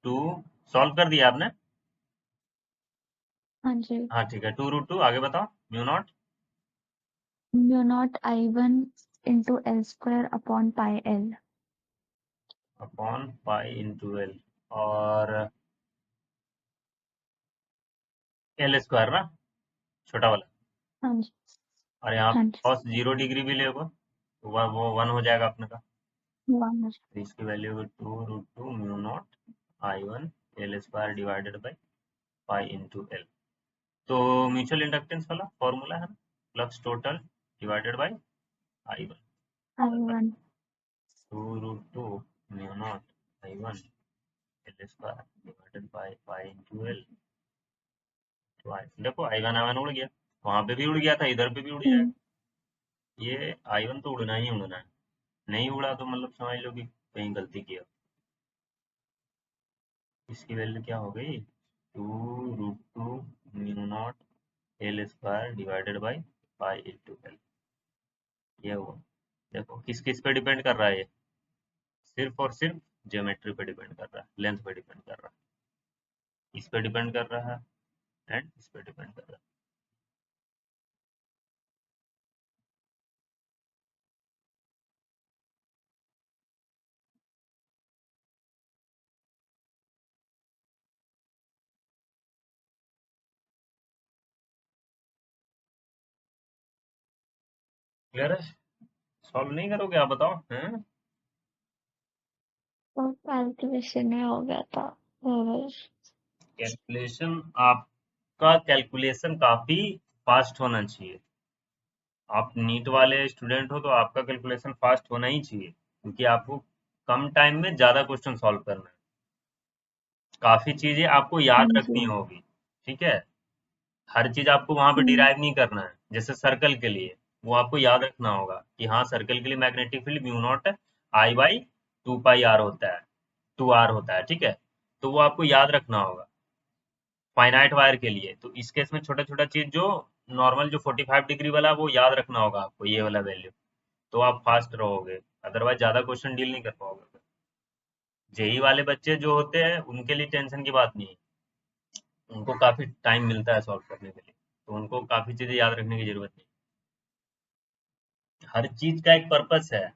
2 solve कर दिया आपने? हाँ जी। हाँ ठीक है, 2 रूट 2, आगे बताओ। Mu naught mu naught I one into L square upon pi L. Upon pi into L, और एल स्क्वायर ना, छोटा वाला। हाँ जी। और यहाँ हाँ जी। कॉस 0 डिग्री भी ले तो वो 1 हो जाएगा अपने का। वन। तो इसकी वैल्यू होगी 2 root 2 mu naught I one L square divided by pi into L. तो म्यूचुअल इंडक्टेंस वाला फॉर्मूला है ना, flux total divided by I one, I one. 2 root 2 mu naught I one L square divided by pi into L. तो देखो I one उड़ गया, वहां पे भी उड़ गया था, इधर पे भी उड़ जाएगा। ये आई वन तो उड़ना ही उड़ना है, नहीं उड़ा तो मतलब समझ लो कि कहीं गलती किया। इसकी वैल्यू क्या हो गई? 2 root 2 mu naught L square divided by pi into L. ये हुआ। देखो किस किस पे डिपेंड कर रहा है ये? सिर्फ और सिर्फ ज्योमेट्री पे डिपेंड कर रहा है, लेंथ पे डिपेंड कर रहा है, इस पे डिपेंड कर रहा है, एंड इस पे डिपेंड कर रहा है। क्लियर है? सॉल्व नहीं करोगे आप, बताओ हैं? और कैलकुलेशन में हो गया था। और कैलकुलेशन, आपका कैलकुलेशन काफी फास्ट होना चाहिए। आप नीट वाले स्टूडेंट हो तो आपका कैलकुलेशन फास्ट होना ही चाहिए, क्योंकि आपको कम टाइम में ज्यादा क्वेश्चन सॉल्व करना है। काफी चीजें आपको हाँ याद जी। रखनी होगी, ठीक है? हर चीज आपको वहां पे हम्म। डिराइव नहीं करना है। जैसे सर्कल के लिए वो आपको याद रखना होगा कि हाँ, सर्कल के लिए magnetic field mu naught I by 2 pi R होता है, 2 आर होता है, ठीक है? तो वो आपको याद रखना होगा फाइनाइट वायर के लिए। तो इस केस में छोटा छोटा चीज जो नॉर्मल, जो 45 डिग्री वाला, वो याद रखना होगा आपको, ये वाला वैल्यू। तो आप फास्ट रहोगे, अदरवाइज ज्यादा क्वेश्चन डील नहीं कर पाओगे। जेई वाले बच्चे जो होते हैं उनके लिए टेंशन की बात नहीं है, उनको काफी टाइम मिलता है सॉल्व करने के लिए, तो उनको काफी चीजें याद रखने की जरूरत नहीं। हर चीज का एक पर्पस है।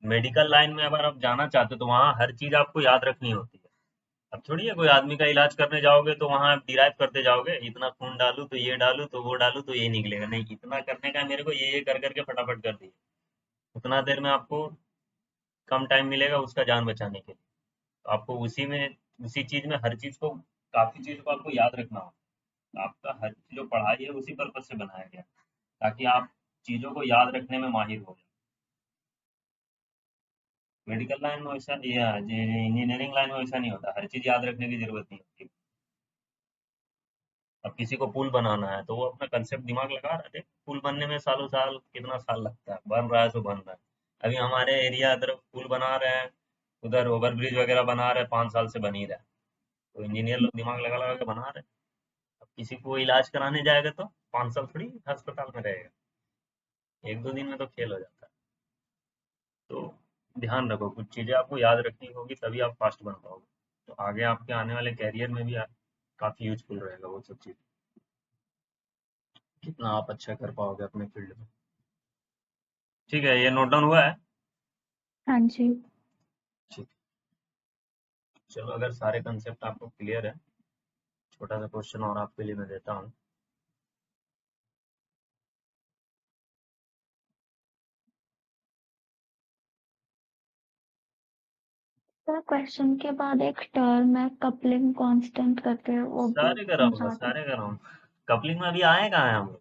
मेडिकल लाइन में अगर आप जाना चाहते हो तो वहाँ हर चीज आपको याद रखनी होती है। अब थोड़ी है कोई आदमी का इलाज करने जाओगे तो वहाँ डिराइव करते जाओगे, इतना खून डालू तो ये डालू तो वो डालू तो ये निकलेगा, नहीं, इतना करने का है मेरे को, ये कर करके फटाफट कर दिए। उतना देर में आपको कम टाइम मिलेगा उसका जान बचाने के लिए। तो आपको उसी में, उसी चीज में, हर चीज को, काफी चीज को आपको याद रखना होगा। आपका हर जो पढ़ाई है उसी पर्पज से बनाया गया, ताकि आप चीजों को याद रखने में माहिर हो जाए। मेडिकल लाइन में वैसा, या इंजीनियरिंग लाइन में वैसा नहीं होता, हर चीज याद रखने की जरूरत नहीं होती। अब किसी को पुल बनाना है तो वो अपना कंसेप्ट दिमाग लगा रहा है, देख पुल बनने में सालों साल, कितना साल लगता है, बन रहा है सो बन रहा है। अभी हमारे एरिया तरफ पुल बना रहे हैं, उधर ओवर ब्रिज वगैरह बना रहे हैं, 5 साल से बन ही रहा है। तो इंजीनियर लोग दिमाग लगा लगा के बना रहे हैं। अब किसी को इलाज कराने जाएगा तो 5 साल थोड़ी अस्पताल में रहेगा, 1-2 दिन में तो खेल हो जाता है। तो ध्यान रखो, कुछ चीजें आपको याद रखनी होगी, तभी आप फास्ट बन पाओगे। तो आगे आपके आने वाले कैरियर में भी काफी यूजफुल रहेगा वो सब चीज, कितना आप अच्छा कर पाओगे अपने फील्ड में। ठीक है, ये नोट डाउन हुआ है? हाँ जी। ठीक। चलो, अगर सारे कंसेप्ट आपको क्लियर है, छोटा सा क्वेश्चन और आपके लिए मैं देता हूँ। तो क्वेश्चन के बाद एक टर्म है कपलिंग कांस्टेंट करके, वो भी सारे कराऊंगा, समझा दो। सारे कराऊंगा। कपलिंग में अभी आए कहाँ हैं हम लोग?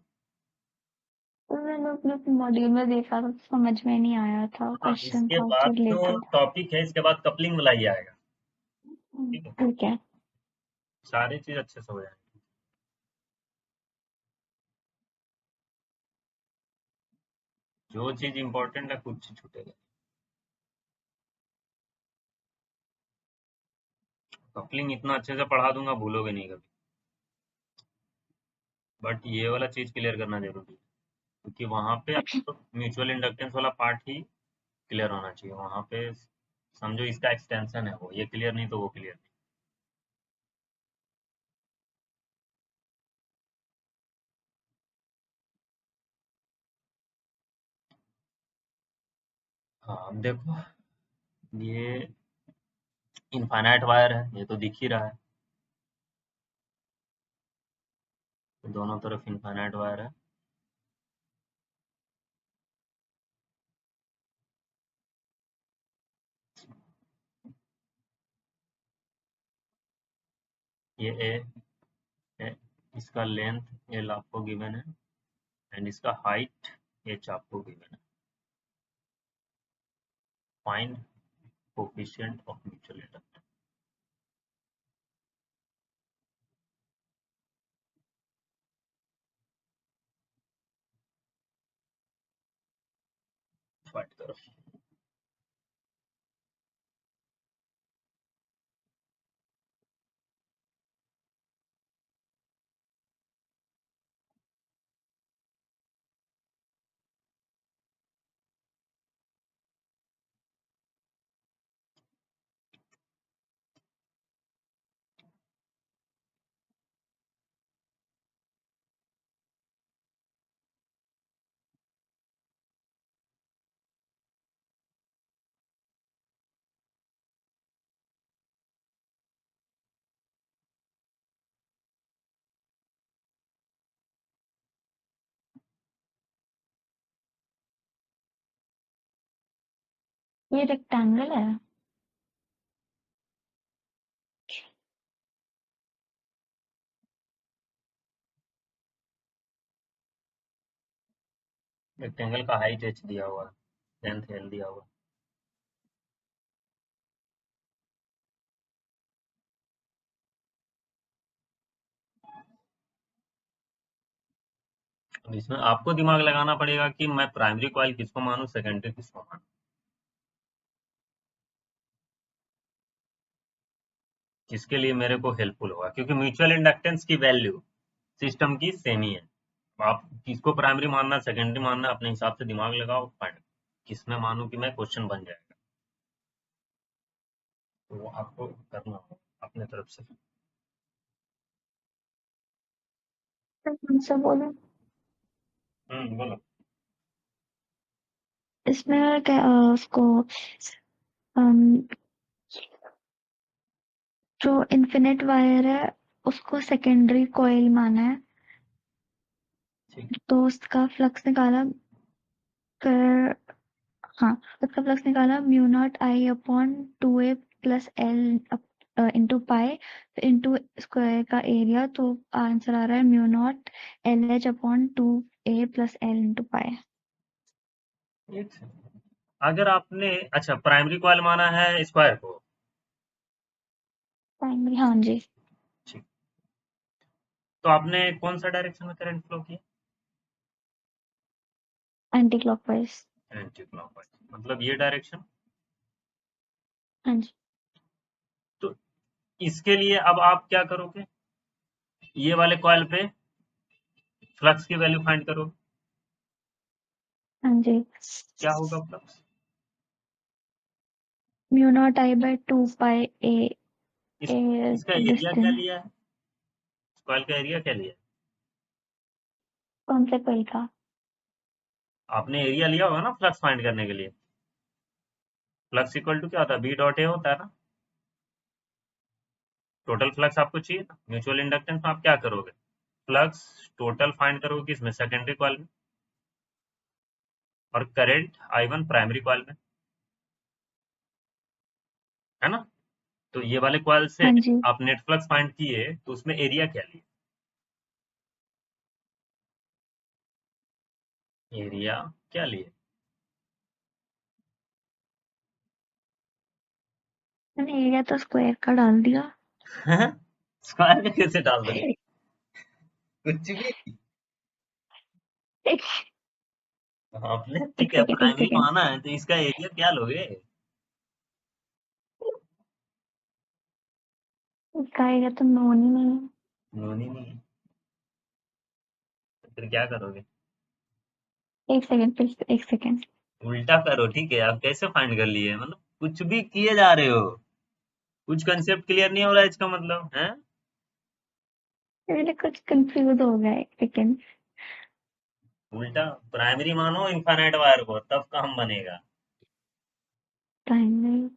तो मैंने अपने मॉड्यूल में देखा था, समझ में नहीं आया था, हाँ, क्वेश्चन इसके था उससे बाद जो रिलेटेड। टॉपिक है, इसके बाद कपलिंग वाला ही आएगा। ठीक है, ठीक है। सारी चीज अच्छे से हो जाएंगी। जो चीज इंपॉर्टेंट है कुछ छूटेगा। कपलिंग इतना अच्छे से पढ़ा दूंगा, भूलोगे नहीं कभी। बट ये वाला चीज क्लियर करना जरूरी है, क्योंकि वहां पे आपको म्यूचुअल इंडक्टेंस वाला पार्ट ही क्लियर होना चाहिए। वहां पे समझो इसका एक्सटेंशन है वो, ये क्लियर नहीं तो वो क्लियर नहीं। हाँ अब देखो, ये इनफाइनाइट वायर है, ये तो दिख ही रहा है, तो दोनों तरफ इनफाइनाइट वायर है। ये ए, इसका लेंथ एल आपको गिवन है, एंड इसका हाइट एच आपको गिवन है। Find coefficient of mutual inductance. Find करो। ये रेक्टेंगल है। रेक्टेंगल का हाइट एच दिया हुआ है, लेंथ एल दिया हुआ है। अब इसमें आपको दिमाग लगाना पड़ेगा कि मैं प्राइमरी कॉइल किसको मानूं, सेकेंडरी किसको मानूं। किसके लिए मेरे को हेल्पफुल होगा, क्योंकि म्यूचुअल इंडक्टेंस की वैल्यू सिस्टम की सेम ही है। आप किसको प्राइमरी मानना सेकेंडरी मानना अपने हिसाब से दिमाग लगाओ, फाइंड किसमें मानूं कि मैं, क्वेश्चन बन जाएगा। तो वो आपको करना होगा अपने तरफ से। कौन सा बोलो? बोलो। इसमें क्या उसको अम, जो इन्फिनिट वायर है उसको सेकेंडरी कॉइल माना है, ठीक। तो उसका फ्लक्स निकाला कर। हाँ, उसका फ्लक्स निकाला mu naught I upon 2a plus L into pi into square का एरिया, तो आंसर आ रहा है mu naught L H upon 2a plus L into pi. एक सेकंड। अगर आपने अच्छा प्राइमरी कॉइल माना है स्क्वायर को, प्राइमरी, हाँ जी। ठीक, तो आपने कौन सा डायरेक्शन में करंट फ्लो किया? Anti clockwise. एंटी क्लॉकवाइज, मतलब ये डायरेक्शन। हाँ जी। तो इसके लिए अब आप क्या करोगे, ये वाले कॉइल पे फ्लक्स की वैल्यू फाइंड करोगे। हाँ जी। क्या होगा फ्लक्स? म्यू नॉट आई बाय 2 पाई ए इस ए इसका एरिया क्या डिस्टेंस। लिया है, कॉइल का एरिया क्या लिया है? कौन से कॉइल का? आपने एरिया लिया होगा ना फ्लक्स फाइंड करने के लिए। फ्लक्स इक्वल टू क्या होता है, बी डॉट ए होता है ना। टोटल फ्लक्स आपको चाहिए ना, म्यूचुअल इंडक्टेंस में आप क्या करोगे, फ्लक्स टोटल फाइंड करोगे किसमें, सेकेंडरी कॉइल में, और करंट I1 प्राइमरी कॉइल में, है ना। तो ये वाले कॉइल से हाँ जी। आप नेट फ्लक्स फाइंड किए, तो उसमें एरिया क्या लिया, एरिया क्या लिए? मैंने एरिया तो स्क्वायर का डाल दिया। स्क्वायर में कैसे डाल दोगे, कुछ भी। एक आपने एक ठीक है सेकेंड, एक प्राइमरी सेकेंड। माना है, तो इसका एरिया क्या लोगे? इसका एरिया तो नोन ही नहीं है। नोनी नहीं। फिर क्या करोगे? एक सेकेंड, फिर एक सेकेंड। उल्टा करो, ठीक है? आप कैसे फाइंड कर लिए? मतलब कुछ भी किए जा रहे हो, कुछ कंसेप्ट क्लियर नहीं हो रहा है इसका मतलब है। मेरे कुछ कंफ्यूज हो गया, एक सेकेंड। उल्टा प्राइमरी मानो इनफाइनाइट वायर को, तब काम बनेगा। प्राइमरी।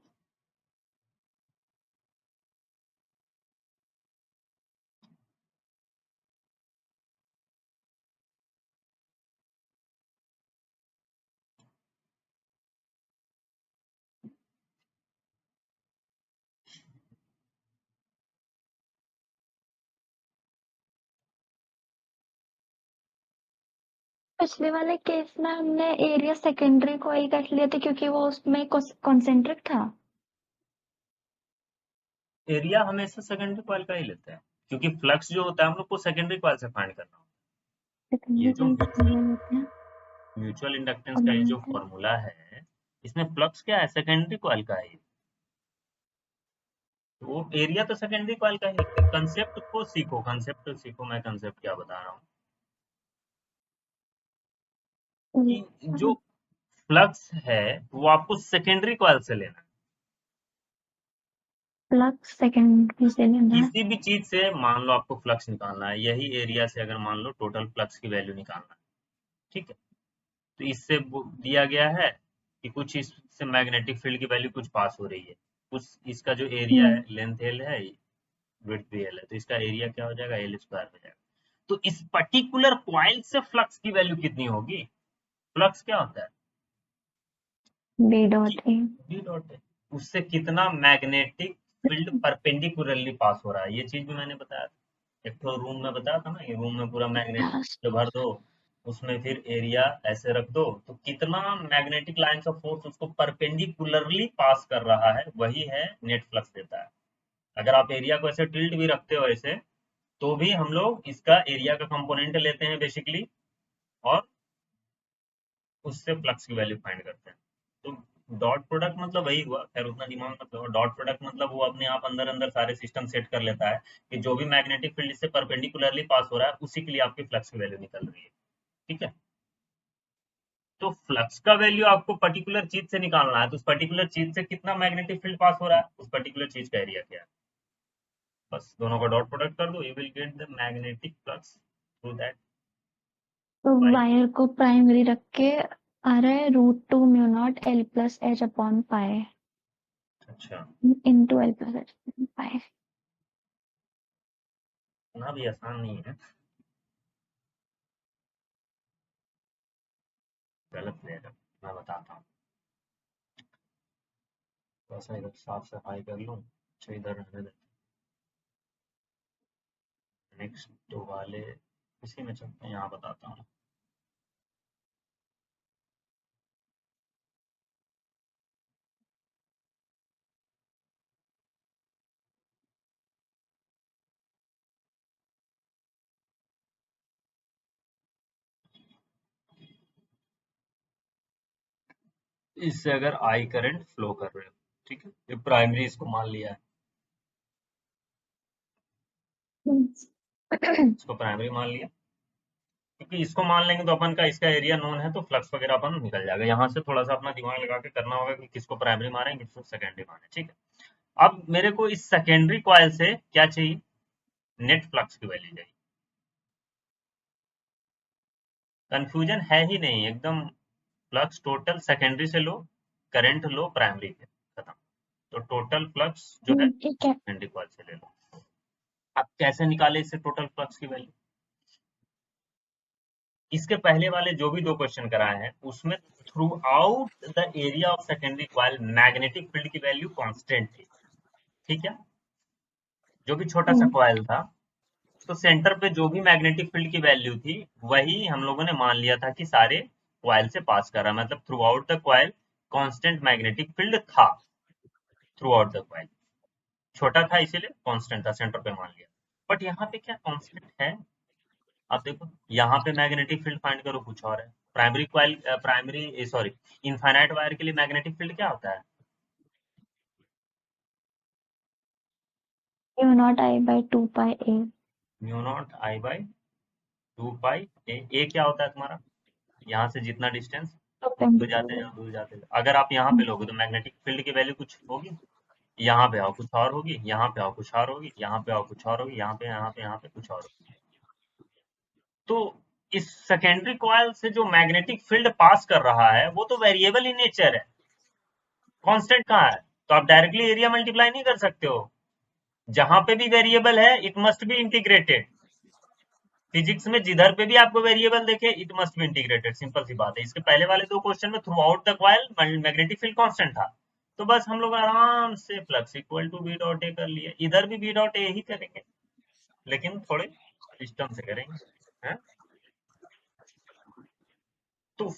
पिछले वाले केस में हमने एरिया सेकेंडरी कॉइल कट लिए थे क्योंकि वो उसमें कॉन्सेंट्रिक था। एरिया हमेशा सेकेंडरी कॉइल का ही लेते हैं, क्योंकि फ्लक्स जो होता है हम लोग को सेकेंडरी कॉइल से फाइंड करना होता है। ये सेकेंडरी जो कॉइल कितने लिए लेते हैं? म्यूचुअल इंडक्टेंस और का ये जो मैंने फॉर्मूला है, इसमें फ्लक्स क्या है? सेकेंडरी कॉइल का है। तो वो एरिया तो सेकेंडरी कॉइल का ही लगता है। कंसेप्ट को सीखो, कंसेप्ट सीखो, मैं कंसेप्ट क्या बता रहा हूँ कि जो फ्लक्स है वो आपको सेकेंडरी कॉइल से लेना है। फ्लक्स सेकेंडरी से लेना है। किसी भी चीज से मान लो आपको फ्लक्स निकालना है, यही एरिया से अगर मान लो टोटल फ्लक्स की वैल्यू निकालना है, ठीक है? तो इससे दिया गया है कि कुछ इससे मैग्नेटिक फील्ड की वैल्यू कुछ पास हो रही है, कुछ इसका जो एरिया है, लेंथ एल है, विड्थ भी एल है, तो इसका एरिया क्या हो जाएगा? एल स्क्वायर हो जाएगा। तो इस पर्टिकुलर कॉइल से फ्लक्स की वैल्यू कितनी होगी? फ्लक्स क्या होता है बी कि डॉट ए। बी डॉट है, उससे कितना मैग्नेटिक फील्ड परपेंडिकुलरली पास हो रहा है। ये चीज भी मैंने बताया था, एक तो रूम में बताया था ना, ये रूम में पूरा मैग्नेटिक फील्ड भर दो, उसमें फिर एरिया ऐसे रख दो, तो कितना मैग्नेटिक लाइंस ऑफ फोर्स उसको परपेंडिकुलरली पास कर रहा है, वही है नेट फ्लक्स देता है। अगर आप एरिया को ऐसे टिल्ट भी रखते हो ऐसे, तो भी हम लोग इसका एरिया का कंपोनेंट लेते हैं बेसिकली, और उससे फ्लक्स की वैल्यू फाइंड करते हैं। तो डॉट प्रोडक्ट मतलब वही हुआ, खैर उतना दिमाग मत लगाओ। डॉट प्रोडक्ट मतलब वो अपने आप अंदर अंदर सारे सिस्टम सेट कर लेता है कि जो भी मैग्नेटिक फील्ड इससे परपेंडिकुलरली पास हो रहा है, उसी के लिए आपकी फ्लक्स की वैल्यू निकल रही है, ठीक है? तो फ्लक्स का वैल्यू आपको पर्टिकुलर चीज से निकालना है, तो उस पर्टिकुलर चीज से कितना मैग्नेटिक फील्ड पास हो रहा है, उस पर्टिकुलर चीज का एरिया क्या है, बस दोनों का डॉट प्रोडक्ट कर दो, you will get the magnetic flux through that तो वायर। वायर को प्राइमरी रख के आ रहा है √2 mu naught L plus H upon pi अच्छा, into L plus H upon pi. इतना भी आसान नहीं है, गलत ले रहे हो, मैं बताता हूँ। थोड़ा इधर साफ सफाई कर लूँ, अच्छा इधर रहने देते, नेक्स्ट वाले इसी में चलते हैं, यहाँ बताता हूँ। इससे अगर आई करंट फ्लो कर रहे हो, ठीक है, ये प्राइमरी इसको मान लिया है, इसको प्राइमरी मान लिया, क्योंकि इसको मान लेंगे तो अपन का इसका एरिया नोन है, तो फ्लक्स वगैरह अपन निकल जाएगा। यहाँ से थोड़ा सा अपना दिमाग लगा के करना होगा कि किसको प्राइमरी मारे, किसको सेकेंडरी मारे, ठीक है? अब मेरे को इस सेकेंडरी कॉइल से क्या चाहिए? नेट फ्लक्स की वैल्यू चाहिए। कंफ्यूजन है ही नहीं एकदम, फ्लक्स टोटल सेकेंडरी से लो, करंट लो प्राइमरी से, खत्म। तो टोटल फ्लक्स जो है ठीक है। सेकेंडरी कॉइल से ले लो। अब कैसे निकाले इससे टोटल फ्लक्स की वैल्यू? इसके पहले वाले जो भी दो क्वेश्चन कराए हैं उसमें through out the area of secondary coil magnetic field की वैल्यू कांस्टेंट थी, ठीक है? जो भी छोटा सा कॉइल था, तो सेंटर पे जो भी मैग्नेटिक फील्ड की वैल्यू थी, वही हम लोगों ने मान लिया था कि सारे कॉइल से पास कर रहा है, मतलब through out the coil constant magnetic field था थ्रू आउट द कॉइल। छोटा था इसीलिए कांस्टेंट था, सेंटर पे मान लिया। बट यहाँ पे क्या कांस्टेंट है? आप देखो यहाँ पे मैग्नेटिक फील्ड फाइंड करो, कुछ और है। Primary coil, primary sorry, infinite wire के लिए मैग्नेटिक फील्ड क्या होता है? Mu naught I by 2 pi A. Mu naught I by 2 पाई ए क्या होता है तुम्हारा, यहाँ से जितना डिस्टेंस दूर जाते हैं दूर जाते हैं, अगर आप यहाँ पे लोगे तो मैग्नेटिक फील्ड की वैल्यू कुछ होगी, यहाँ पे आओ कुछ और होगी, यहाँ पे आओ कुछ और होगी, यहाँ पे आओ कुछ और होगी, यहाँ पे कुछ और होगी। तो इस सेकेंडरी कॉइल से जो मैग्नेटिक फील्ड पास कर रहा है वो तो वेरिएबल इन नेचर है, कांस्टेंट कहाँ है, तो आप डायरेक्टली एरिया मल्टीप्लाई नहीं कर सकते हो, जहां पे भी वेरिएबल है it must be integrated. Physics में जिधर पे भी आपको वेरिएबल देखे it must be integrated, simple सी बात है। इसके पहले वाले दो क्वेश्चन में throughout the coil magnetic field constant था, तो बस हम लोग आराम से flux equal to B dot A कर लिए, इधर भी बी डॉट ए ही करेंगे, लेकिन थोड़े सिस्टम से करेंगे, है? तो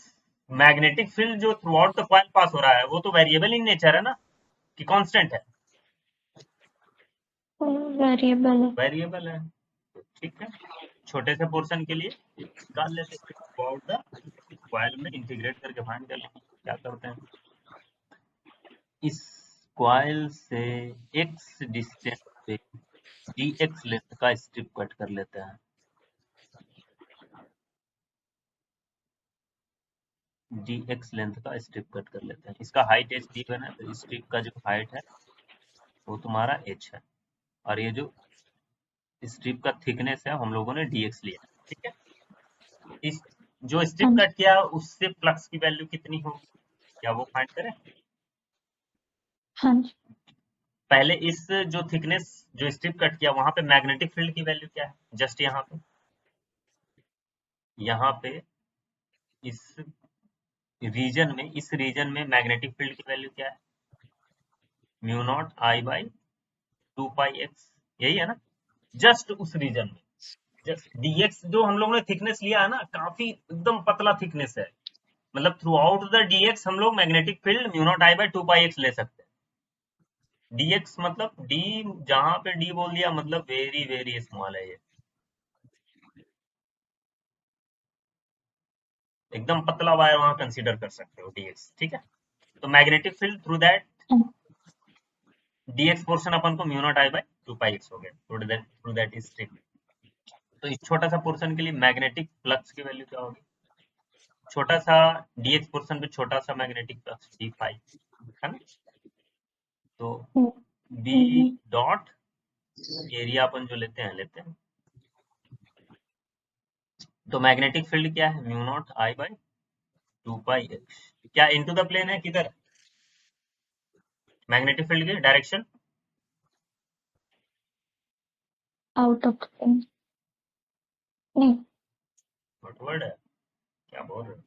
मैग्नेटिक फील्ड जो थ्रू आउट द कॉइल पास हो रहा है वो तो वेरिएबल इन नेचर है ना, कि कांस्टेंट है, वेरिएबल है। वेरिएबल है, तो ठीक है, छोटे से पोर्शन के लिए निकाल लेते हैं, थ्रू आउट द कॉइल में इंटीग्रेट करके फाइंड कर लेंगे। क्या करते हैं, इस कॉइल से x डिस्टेंस पे dx लेंथ का स्ट्रिप कट कर लेते हैं, dx लेंथ का स्ट्रिप कट कर लेते हैं। इसका हाइट h गिवन है, तो स्ट्रिप का जो हाइट है वो तुम्हारा h है, और ये जो स्ट्रिप का थिकनेस है हम लोगों ने dx लिया, ठीक है। इस जो स्ट्रिप हाँ जी। कट किया उससे फ्लक्स की वैल्यू कितनी होगी, क्या वो फाइंड करें? हाँ जी। पहले इस जो थिकनेस जो स्ट्रिप कट किया वहां पे मैग्नेटिक फील्ड की वैल्यू क्या है, जस्ट यहाँ पे इस इस रीजन में मैग्नेटिक फील्ड की वैल्यू क्या है, mu naught I by 2 pi x, यही है ना, जस्ट उस रीजन में, जस्ट dx जो हम लोगों ने थिकनेस लिया है ना, काफी एकदम पतला थिकनेस है, मतलब थ्रू आउट द dx हम लोग magnetic field mu naught I by 2 pi x ले सकते हैं। dx मतलब d, जहां पे d बोल दिया मतलब वेरी वेरी स्मॉल है ये, एकदम पतला वायर वहां कंसीडर कर सकते हो dx, ठीक है। तो मैग्नेटिक फील्ड थ्रू दैट हाँ। dx पोर्शन अपन को mu naught I by 2 pi x हो गया, थ्रू दैट इज स्ट्रिप। तो इस छोटा सा पोर्शन के लिए मैग्नेटिक फ्लक्स की वैल्यू क्या होगी, छोटा सा dx पोर्शन पे छोटा सा मैग्नेटिक फ्लक्स d फाई, है ना, तो b डॉट एरिया अपन जो लेते हैं, तो मैग्नेटिक फील्ड क्या है, mu naught I by 2 pi X, क्या इनटू द प्लेन है, किधर मैग्नेटिक फील्ड की डायरेक्शन, आउट ऑफ नहीं, व्हाट वर्ड है, क्या बोल रहे हो,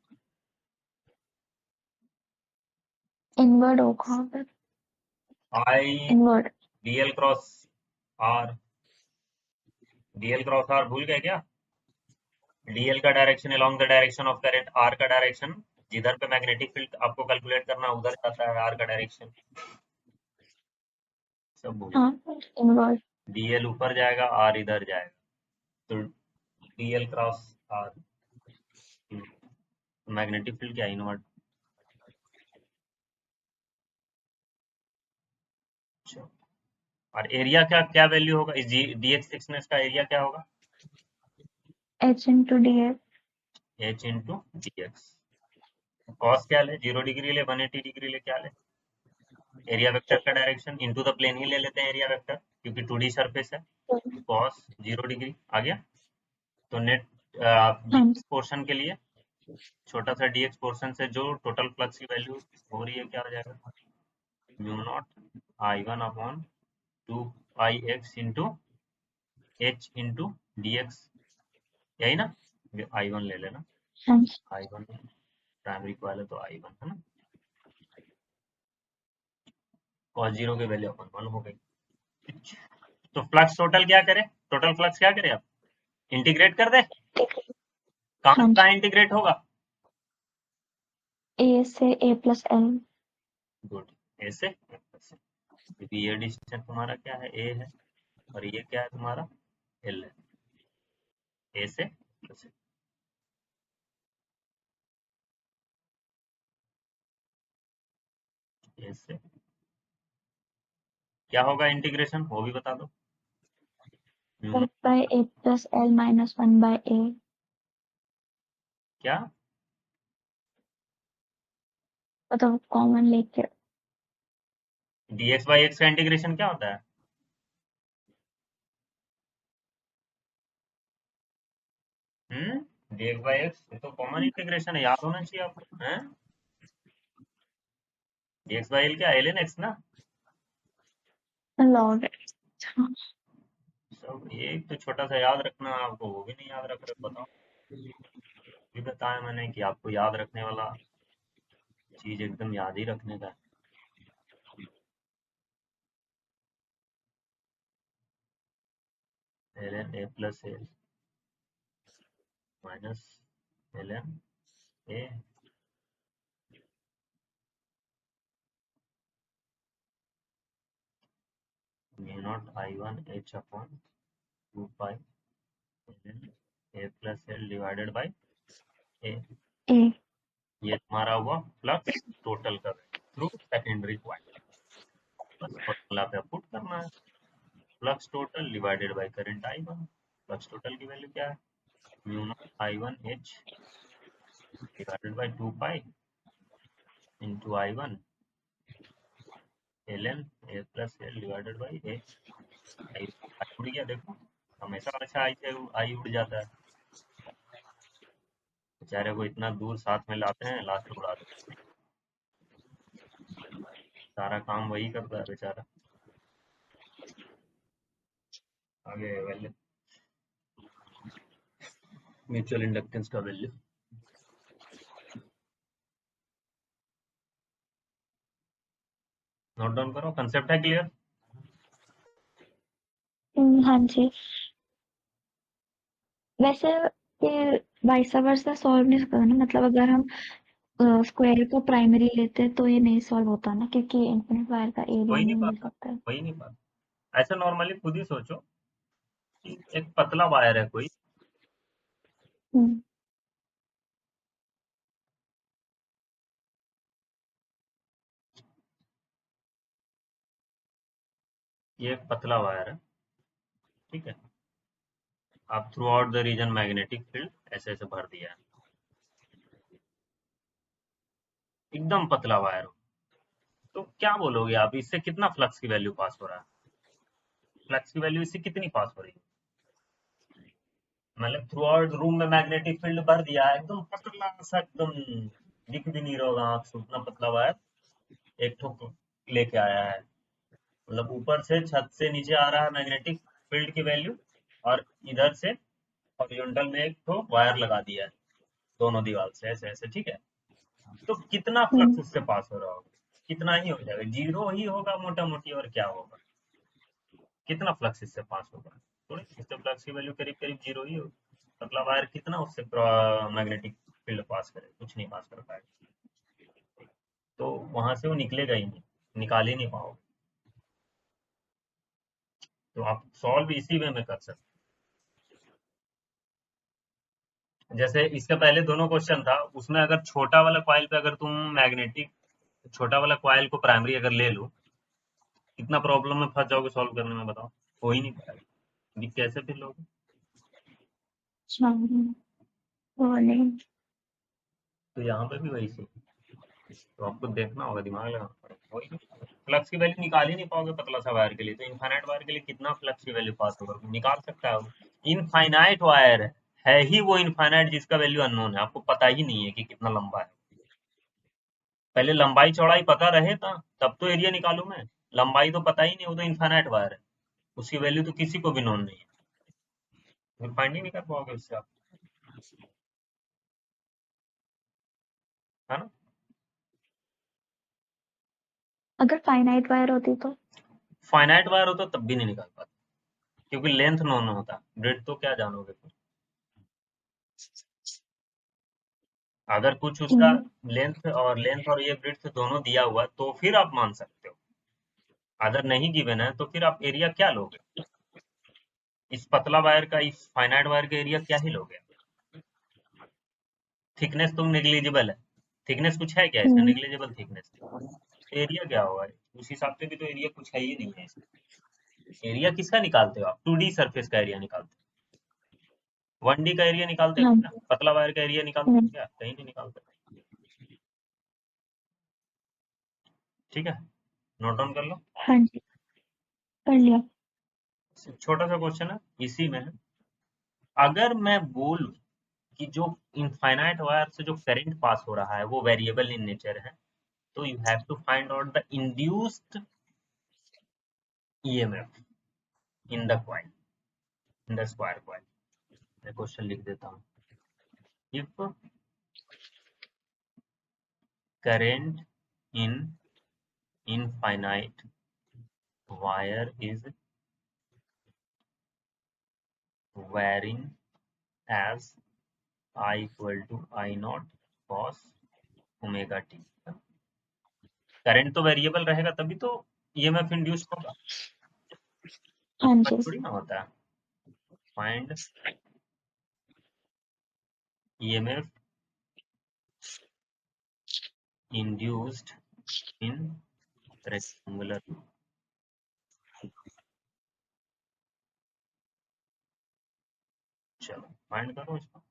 इनवर्ड होगा फिर, I inward. dl cross r, dl cross r भूल गए क्या, dl का direction along the direction of current, r का डायरेक्शन जिधर पे मैग्नेटिक फील्ड आपको कैलकुलेट करना उधर जाता है, r का डायरेक्शन सब भूल हाँ, इनवर्ड। गए, dl ऊपर जाएगा r इधर जाएगा, तो dl cross r, magnetic field क्या इनवर्ट, और एरिया क्या क्या वैल्यू होगा इस dx थिकनेस का, एरिया क्या होगा, h into D x. h into dx, cos क्या ले, 0 डिग्री ले 180 डिग्री ले, क्या ले, एरिया वेक्टर का डायरेक्शन इनटू द प्लेन ही ले लेते हैं एरिया वेक्टर, क्योंकि 2D सरफेस है, कॉस 0 डिग्री आ गया, तो नेट हाँ dx पोर्शन के लिए छोटा सा dx पोर्शन से जो टोटल फ्लक्स की वैल्यू हो रही है क्या हो जाएगा, mu naught I one upon 2 pi x into H into D x, यही ना, आई वन ले लेना, हाँ। आई वन प्राइमरी कॉइल है तो आई वन है ना, कॉस जीरो की वैल्यू अपन 1 हो गई। तो फ्लक्स टोटल क्या करे, टोटल फ्लक्स क्या करे आप, इंटीग्रेट कर दे, कहाँ हाँ से जी। कहाँ इंटीग्रेट होगा, ए से ए प्लस एल। गुड, ऐसे, क्योंकि ये डिस्टेंस तुम्हारा क्या है ए है, और ये क्या है तुम्हारा एल है, ए से प्लस ए से, क्या होगा इंटीग्रेशन वो भी बता दो, म्यू 1 बाय ए प्लस एल माइनस 1 बाय ए। क्या मतलब कॉमन लेके dx बाई एक्स का इंटीग्रेशन क्या होता है? dx बाई एक्स तो कॉमन इंटीग्रेशन है, याद होना चाहिए आपको। हैं dx बाई एल क्या एल एन एक्स ना। लॉग है। अच्छा, सब ये तो छोटा सा याद रखना, आपको वो भी नहीं याद रख रहे, बताओ। भी बताया मैंने कि आपको याद रखने वाला चीज एकदम याद ही रखने का है। L N A plus L minus L N A mu naught I one H upon 2 pi L N A plus L divided by A. ए ये तुम्हारा हुआ फ्लक्स टोटल का थ्रू सेकेंडरी कॉइल। बस फॉर्मूला पे पुट करना है, flux total divided by current I one. Flux total की वैल्यू क्या है? Mu naught I one H divided by 2 pi into I one L N A plus L divided by A. I उड़ गया, देखो हमेशा अच्छा आई उड़ जाता है। बेचारे को इतना दूर साथ में लाते हैं, लास्ट में उड़ा देते हैं। सारा काम वही करता है बेचारा। आगे वैल्यू म्यूचुअल इंडक्टेंस का वैल्यू नोट डाउन करो, कंसेप्ट है क्लियर? हाँ जी। वैसे ये वाइस वर्सा सॉल्व नहीं सकता ना, मतलब अगर हम स्क्वायर को प्राइमरी लेते हैं तो ये नहीं सॉल्व होता ना, क्योंकि इन्फिनिट वायर का हो एरिया ही नहीं नहीं मिल पाता, सकता है। हो ही नहीं पाता। ऐसा नॉर्मली खुद ही सोचो कि एक पतला वायर है कोई, हम्म, ये एक पतला वायर है, ठीक है। आप throughout the region magnetic field ऐसे ऐसे भर दिया है, एकदम पतला वायर हो, तो क्या बोलोगे आप, इससे कितना फ्लक्स की वैल्यू पास हो रहा है? फ्लक्स की वैल्यू इससे कितनी पास हो रही है? मतलब थ्रू आउट रूम में मैग्नेटिक फील्ड भर दिया है, एकदम पतला सा, एकदम दिख भी नहीं रहा होगा आंख से, उतना पतला वायर एक ठोक लेके आया है। मतलब ऊपर से छत से नीचे आ रहा है मैग्नेटिक फील्ड की वैल्यू, और इधर से हॉरिजॉन्टल में एक तो वायर लगा दिया है दोनों दीवार से ऐसे ऐसे, ठीक है। तो कितना फ्लक्स हम्म, उससे पास हो रहा होगा? कितना ही हो जाएगा, जीरो ही होगा मोटा मोटी, और क्या होगा? कितना फ्लक्स इससे पास होगा? थोड़ी, इससे फ्लक्स की वैल्यू करीब करीब जीरो ही होगी। मतलब वायर कितना उससे मैग्नेटिक फील्ड पास करे? कुछ नहीं पास कर पाएगा। तो वहां से वो निकलेगा ही नहीं, निकाल ही नहीं पाओगे। तो आप सॉल्व इसी वे में कर सकते हैं। जैसे इसके पहले दोनों क्वेश्चन था, उसमें अगर छोटा वाला कॉइल पे अगर तुम मैग्नेटिक, छोटा वाला कॉइल को प्राइमरी अगर ले लो, कितना प्रॉब्लम में फंस जाओगे सॉल्व करने में, बताओ। हो ही नहीं पाएगा, अभी कैसे फिर लोगे? अच्छा, वो नहीं। तो यहाँ पे भी वही चीज, तो आपको देखना होगा, दिमाग लगाना पड़ेगा, वही नहीं। फ्लक्स की वैल्यू निकाल ही नहीं पाओगे पतला सा वायर के लिए, तो इनफाइनाइट वायर के लिए कितना फ्लक्स की वैल्यू पास होगा, निकाल सकता है वो। इनफाइनाइट वायर है ही वो इनफाइनाइट जिसका वैल्यू अननोन है, आपको पता ही नहीं है कि कितना लंबा है। पहले लंबाई चौड़ाई पता रहे था, तब तो एरिया निकालू मैं। लंबाई तो पता ही नहीं, वो तो इनफाइनाइट वायर है, उसकी वैल्यू तो किसी को भी नोन नहीं है, फिर फाइंड ही नहीं कर पाओगे उससे आप, है ना। अगर फाइनाइट वायर होती तो फाइनाइट वायर हो तो तब भी नहीं निकाल पाते, क्योंकि लेंथ नोन होता, ब्रेड तो क्या जानोगे फिर। अगर कुछ उसका हम्म, लेंथ और ये ब्रेड्थ दोनों दिया हुआ तो फिर आप मान सकते हो। अगर नहीं गिवन है तो फिर आप एरिया क्या लोगे? इस पतला वायर का, इस फाइनाइट वायर का एरिया क्या ही लोगे? थिकनेस तुम नेग्लिजिबल है, थिकनेस कुछ है क्या इसका, हम्म, नेग्लिजिबल थिकनेस, एरिया क्या होगा? उस हिसाब से भी तो एरिया कुछ है ही नहीं है इसका। एरिया किसका निकालते हो आप? 2D सरफेस का एरिया निकालते हो। 1D का एरिया निकालते हाँ हैं क्या? जी। पतला वायर का एरिया निकालते हैं क्या? कहीं नहीं निकालते। ठीक है, नोट डाउन कर लो। हाँ जी, कर लिया। छोटा सा क्वेश्चन है, इसी में है। अगर मैं बोलूं कि जो इनफाइनाइट वायर से जो करंट पास हो रहा है वो वेरिएबल इन नेचर है, तो you have to find out the induced EMF in the coil, in the square coil. मैं क्वेश्चन लिख देता हूँ। If current in infinite wire is varying as I equal to I naught cos omega t। Current तो variable रहेगा तभी तो EMF induce होगा, हाँ अदरवाइज जी। थोड़ी ना होता है। Find EMF induced in rectangular. चलो फाइंड करो इसको।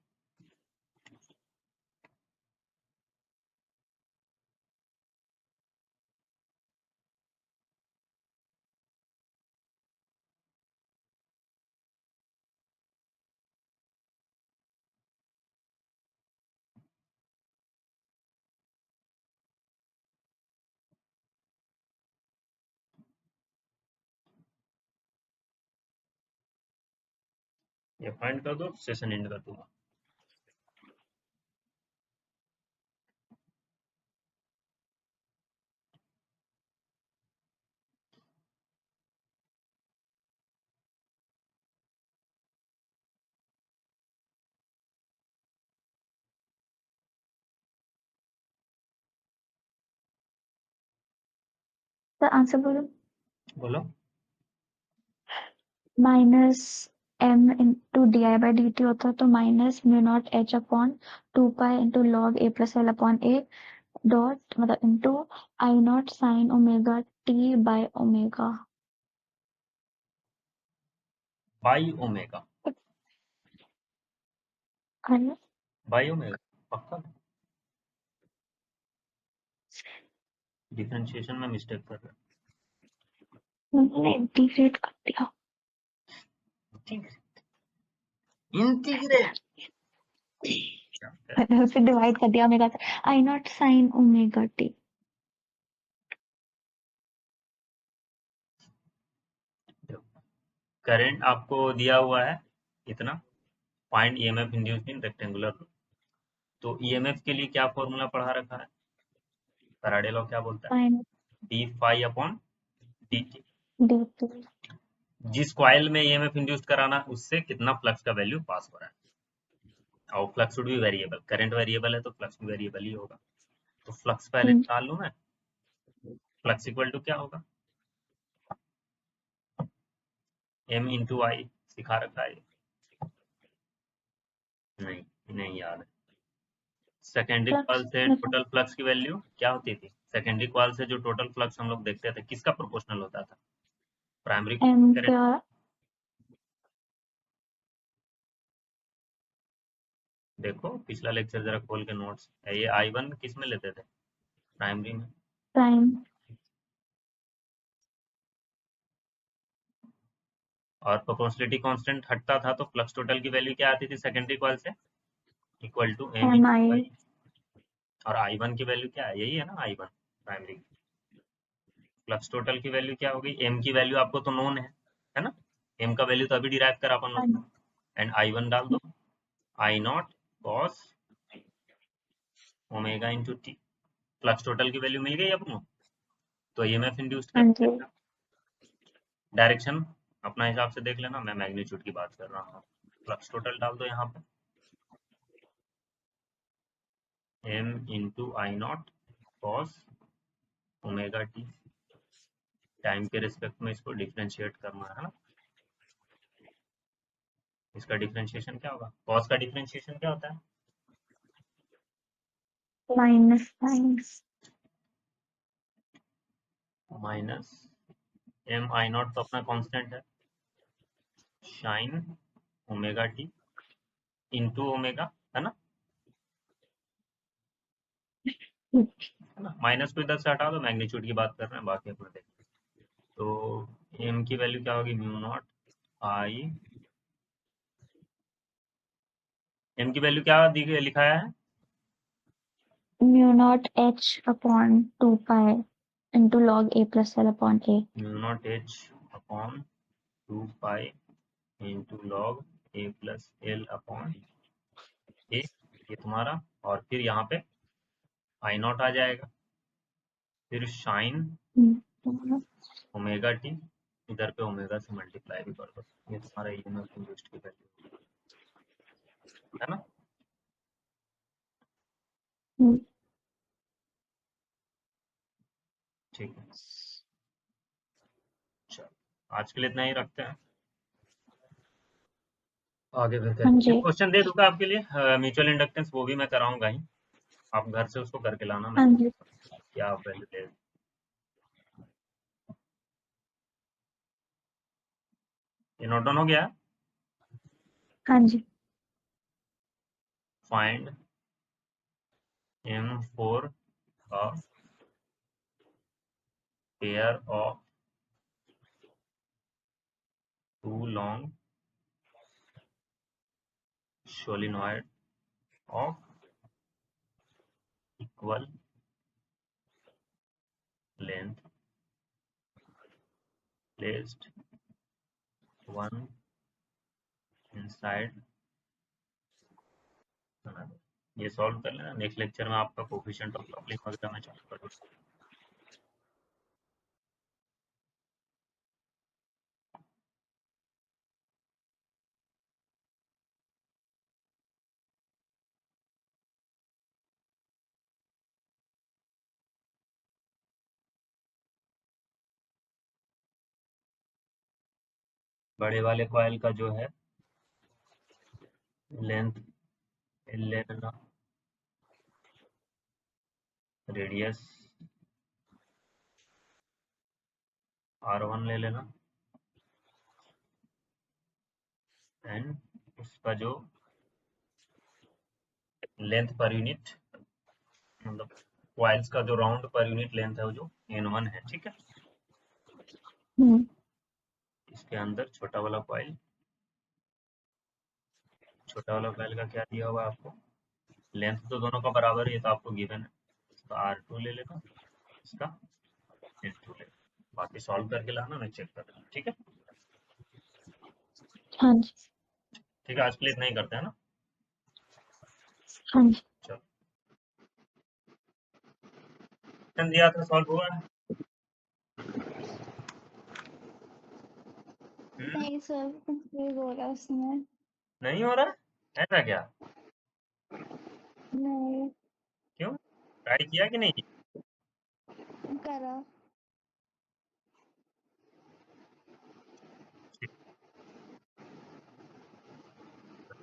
ये फाइंड कर दो, सेशन एंड कर दूंगा। तो आंसर बोलो। बोलो। Minus M into D I by D T होता है, तो minus mu naught H upon 2 pi into log A plus L upon A dot मतलब into I naught sine omega T by omega. By omega, अरे by omega पक्का। Differentiation में mistake कर रहे मैंने इंटीग्रेट कर दिया। हो। इंटीग्रेट मैंने उसे डिवाइड कर दिया ओमेगा से। I naught sine omega T. Current आपको दिया हुआ है इतना, find EMF induced in rectangular loop. तो ईएमएफ के लिए क्या फॉर्मूला पढ़ा रखा है? फैराडे लॉ क्या बोलता है? Sign d phi upon d t. D t. जिस कॉइल में ईएमएफ इंड्यूस्ड कराना उससे कितना फ्लक्स का वैल्यू पास हो रहा है, और फ्लक्स वुड भी वेरिएबल, करंट वेरिएबल है तो फ्लक्स भी वेरिएबल ही होगा। तो फ्लक्स पहले निकाल लूं मैं। फ्लक्स इक्वल टू क्या होगा? एम इंटू आई, सिखा रखा है? नहीं, नहीं याद है। सेकेंडरी कॉइल फ्लक्स से टोटल फ्लक्स की वैल्यू क्या होती थी? सेकेंडरी कॉइल से जो टोटल फ्लक्स हम लोग देखते थे किसका प्रोपोर्शनल होता था? Primary aim current. का। देखो पिछला लेक्चर जरा खोल के नोट्स, ये I1 किस में लेते थे? प्राइमरी में। प्राइम। और प्रोपोर्शनलिटी कांस्टेंट हटता था तो फ्लक्स टोटल की वैल्यू क्या आती थी सेकेंडरी कॉइल से? Equal to M M into I. I. और I1 की वैल्यू क्या है? यही है ना I1 प्राइमरी। फ्लक्स टोटल की वैल्यू क्या होगी? एम की वैल्यू आपको तो नोन है ना? एम का वैल्यू तो अभी डिराइव करा अपन लोग। एंड I1 डाल दो, I naught cos omega into T. Flux total की वैल्यू मिल गई अपनो। तो ईएमएफ इंड्यूस्ड हाँ कैसे जी। देखना? डायरेक्शन अपना हिसाब से देख लेना, मैं मैग्नीट्यूड की बात कर रहा हूँ। फ्लक्स टोटल डाल दो यहाँ पे, M into I naught cos omega t. Time के रिस्पेक्ट में इसको डिफ्रेंशिएट करना है ना। इसका डिफ्रेंशिएशन क्या होगा? कॉस का डिफ्रेंशिएशन क्या होता है? Minus sine. Minus M I naught तो अपना कांस्टेंट है, sine omega t into omega, है ना, है ना। माइनस को इधर से हटा दो, मैग्नीट्यूड की बात कर रहे हैं, बाकी अपना देखते हैं। तो एम की वैल्यू क्या होगी, म्यू नॉट आई, एम की वैल्यू क्या लिखाया है, mu naught H upon 2 pi into log A plus L upon A. Mu naught H upon 2 pi into log A plus L upon A, ये तुम्हारा, और फिर यहाँ पे आई नॉट आ जाएगा, फिर साइन ओमेगा टी, इधर पे ओमेगा से मल्टीप्लाई भी कर दो, ये तुम्हारा ईएमएफ इंड्यूस्ड की वैल्यू है ना। ठीक है, चलो आज के लिए इतना ही रखते हैं, आगे फिर हाँ करेंगे। जी, क्वेश्चन दे दूंगा आपके लिए म्यूचुअल इंडक्टेंस, वो भी मैं कराऊंगा ही, आप घर से उसको करके लाना, मैं हाँ जी, क्या आप वैल्यू ले, ये नोट डाउन हो गया। हाँ जी। Find M for a pair of two long solenoid of equal length placed one inside another। ये सॉल्व कर लेना, नेक्स्ट लेक्चर में आपका कोफिशिएंट ऑफ कपलिंग वगैरह मैं चालू कर दूंगा। बड़े वाले कॉइल का जो है लेंथ ले लेना, रेडियस R1 ले लेना, एंड उसका जो लेंथ पर यूनिट, मतलब कॉइल्स का जो राउंड पर यूनिट लेंथ है वो जो N1 है, ठीक है। इसके अंदर छोटा वाला कॉइल, छोटा वाला कॉइल का क्या दिया हुआ है आपको, लेंथ तो दोनों का बराबर है, ये तो आपको गिवन है, इसका R2 ले लेना, इसका N2 ले लेना, बाकी सॉल्व करके लाना, मैं चेक कर लेना, ठीक है। हाँ जी, ठीक है, आज के लिए इतना ही करते हैं ना, हाँ जी। चलो क्वेश्चन दिया था, सॉल्व हुआ है। नहीं सर, कंफ्यूज हो रहा है उसमें। नहीं हो रहा है, ऐसा क्या, नहीं क्यों, ट्राई किया कि नहीं, करा।